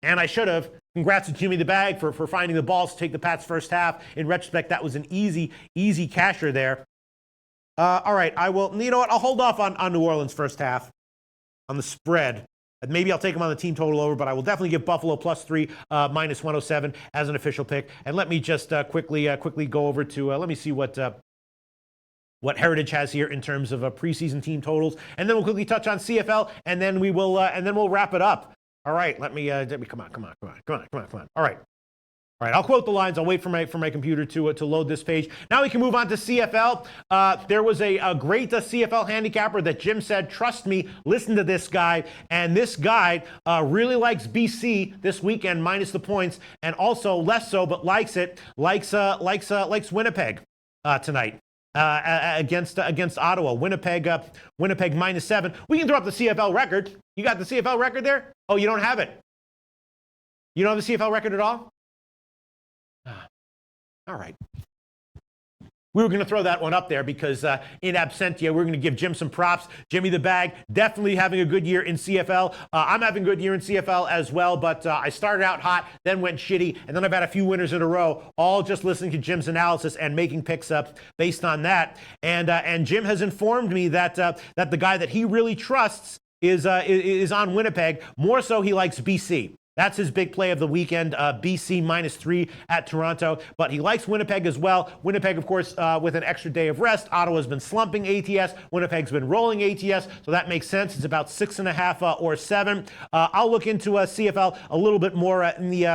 and I should have. Congrats to Jimmy the Bag for finding the balls to take the Pats first half. In retrospect, that was an easy casher there. All right, I will. You know what? I'll hold off on New Orleans first half on the spread. Maybe I'll take them on the team total over, but I will definitely give Buffalo +3 minus 107 as an official pick. And let me just quickly go over to let me see what Heritage has here in terms of preseason team totals, and then we'll quickly touch on CFL, and then we'll wrap it up. All right, let me come on. All right. All right, I'll quote the lines. I'll wait for my computer to load this page. Now we can move on to CFL. There was a great CFL handicapper that Jim said, trust me, listen to this guy. And this guy really likes BC this weekend minus the points, and also less so, but likes Winnipeg tonight. Against Ottawa. Winnipeg -7. We can throw up the CFL record. You got the CFL record there? Oh, you don't have it. You don't have the CFL record at all? All right. We were going to throw that one up there because in absentia, we're going to give Jim some props. Jimmy the Bag, definitely having a good year in CFL. I'm having a good year in CFL as well, but I started out hot, then went shitty, and then I've had a few winners in a row, all just listening to Jim's analysis and making picks up based on that. And Jim has informed me that that the guy that he really trusts is on Winnipeg. More so, he likes BC. That's his big play of the weekend, BC -3 at Toronto. But he likes Winnipeg as well. Winnipeg, of course, with an extra day of rest. Ottawa's been slumping ATS. Winnipeg's been rolling ATS, so that makes sense. It's about 6.5 or 7. I'll look into CFL a little bit more in the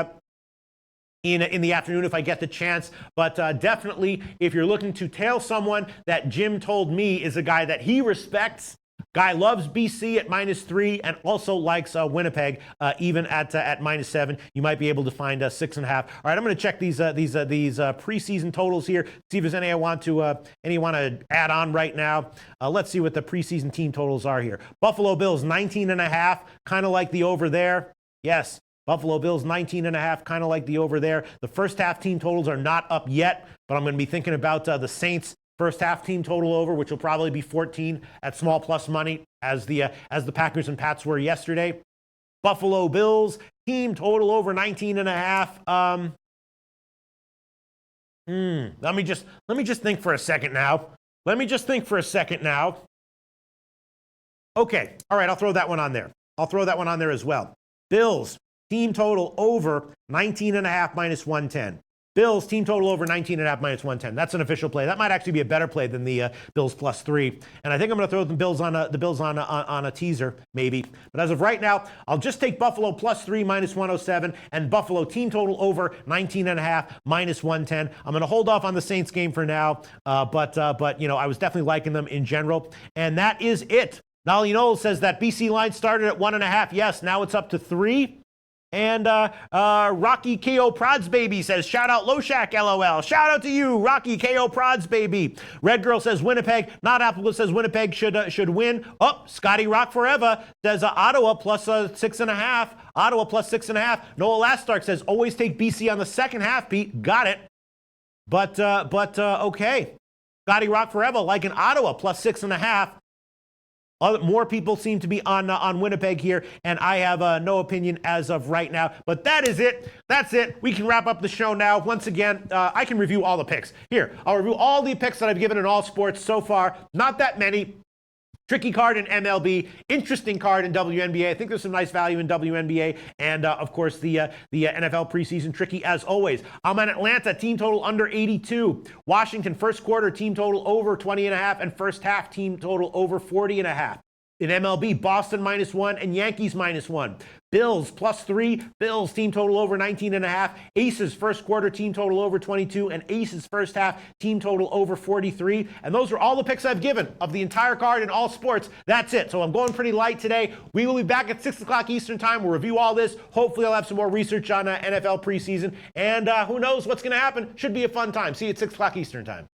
afternoon if I get the chance. But definitely, if you're looking to tail someone that Jim told me is a guy that he respects, guy loves BC at -3 and also likes Winnipeg even at -7. You might be able to find 6.5. All right, I'm going to check these preseason totals here. See if there's any I want to add on right now. Let's see what the preseason team totals are here. Buffalo Bills 19.5, kind of like the over there. Yes. Buffalo Bills 19.5, kind of like the over there. The first half team totals are not up yet, but I'm going to be thinking about the Saints first half team total over, which will probably be 14 at small plus money, as the Packers and Pats were yesterday. Buffalo Bills team total over 19.5. Let me just think for a second now. Okay, all right, I'll throw that one on there. As well. Bills team total over 19.5 -110. Bills team total over 19.5 -110. That's an official play. That might actually be a better play than the Bills +3. And I think I'm going to throw the Bills on a teaser, maybe. But as of right now, I'll just take Buffalo +3 -107 and Buffalo team total over 19.5 -110. I'm going to hold off on the Saints game for now, but you know, I was definitely liking them in general. And that is it. Nolly Noel says that BC line started at 1.5. Yes, now it's up to 3. And Rocky KO Prods Baby says, shout out Loshak, LOL. Shout out to you, Rocky KO Prods Baby. Red Girl says Winnipeg. Not Applewood says Winnipeg should win. Oh, Scotty Rock Forever says Ottawa +6.5. Ottawa +6.5. Noah Lastark says always take BC on the second half, Pete. Got it. But okay. Scotty Rock Forever liking Ottawa +6.5. More people seem to be on Winnipeg here, and I have no opinion as of right now. But that is it. That's it. We can wrap up the show now. Once again, I can review all the picks. Here, I'll review all the picks that I've given in all sports so far. Not that many. Tricky card in MLB, interesting card in WNBA. I think there's some nice value in WNBA, and of course the NFL preseason tricky as always. I'm on Atlanta, team total under 82. Washington, first quarter team total over 20.5, and first half team total over 40.5. In MLB, Boston -1 and Yankees -1. Bills +3. Bills team total over 19.5. Aces first quarter team total over 22, and Aces first half team total over 43. And those are all the picks I've given of the entire card in all sports. That's it. So I'm going pretty light today. We will be back at 6 o'clock Eastern time. We'll review all this. Hopefully I'll have some more research on NFL preseason. And who knows what's going to happen. Should be a fun time. See you at 6 o'clock Eastern time.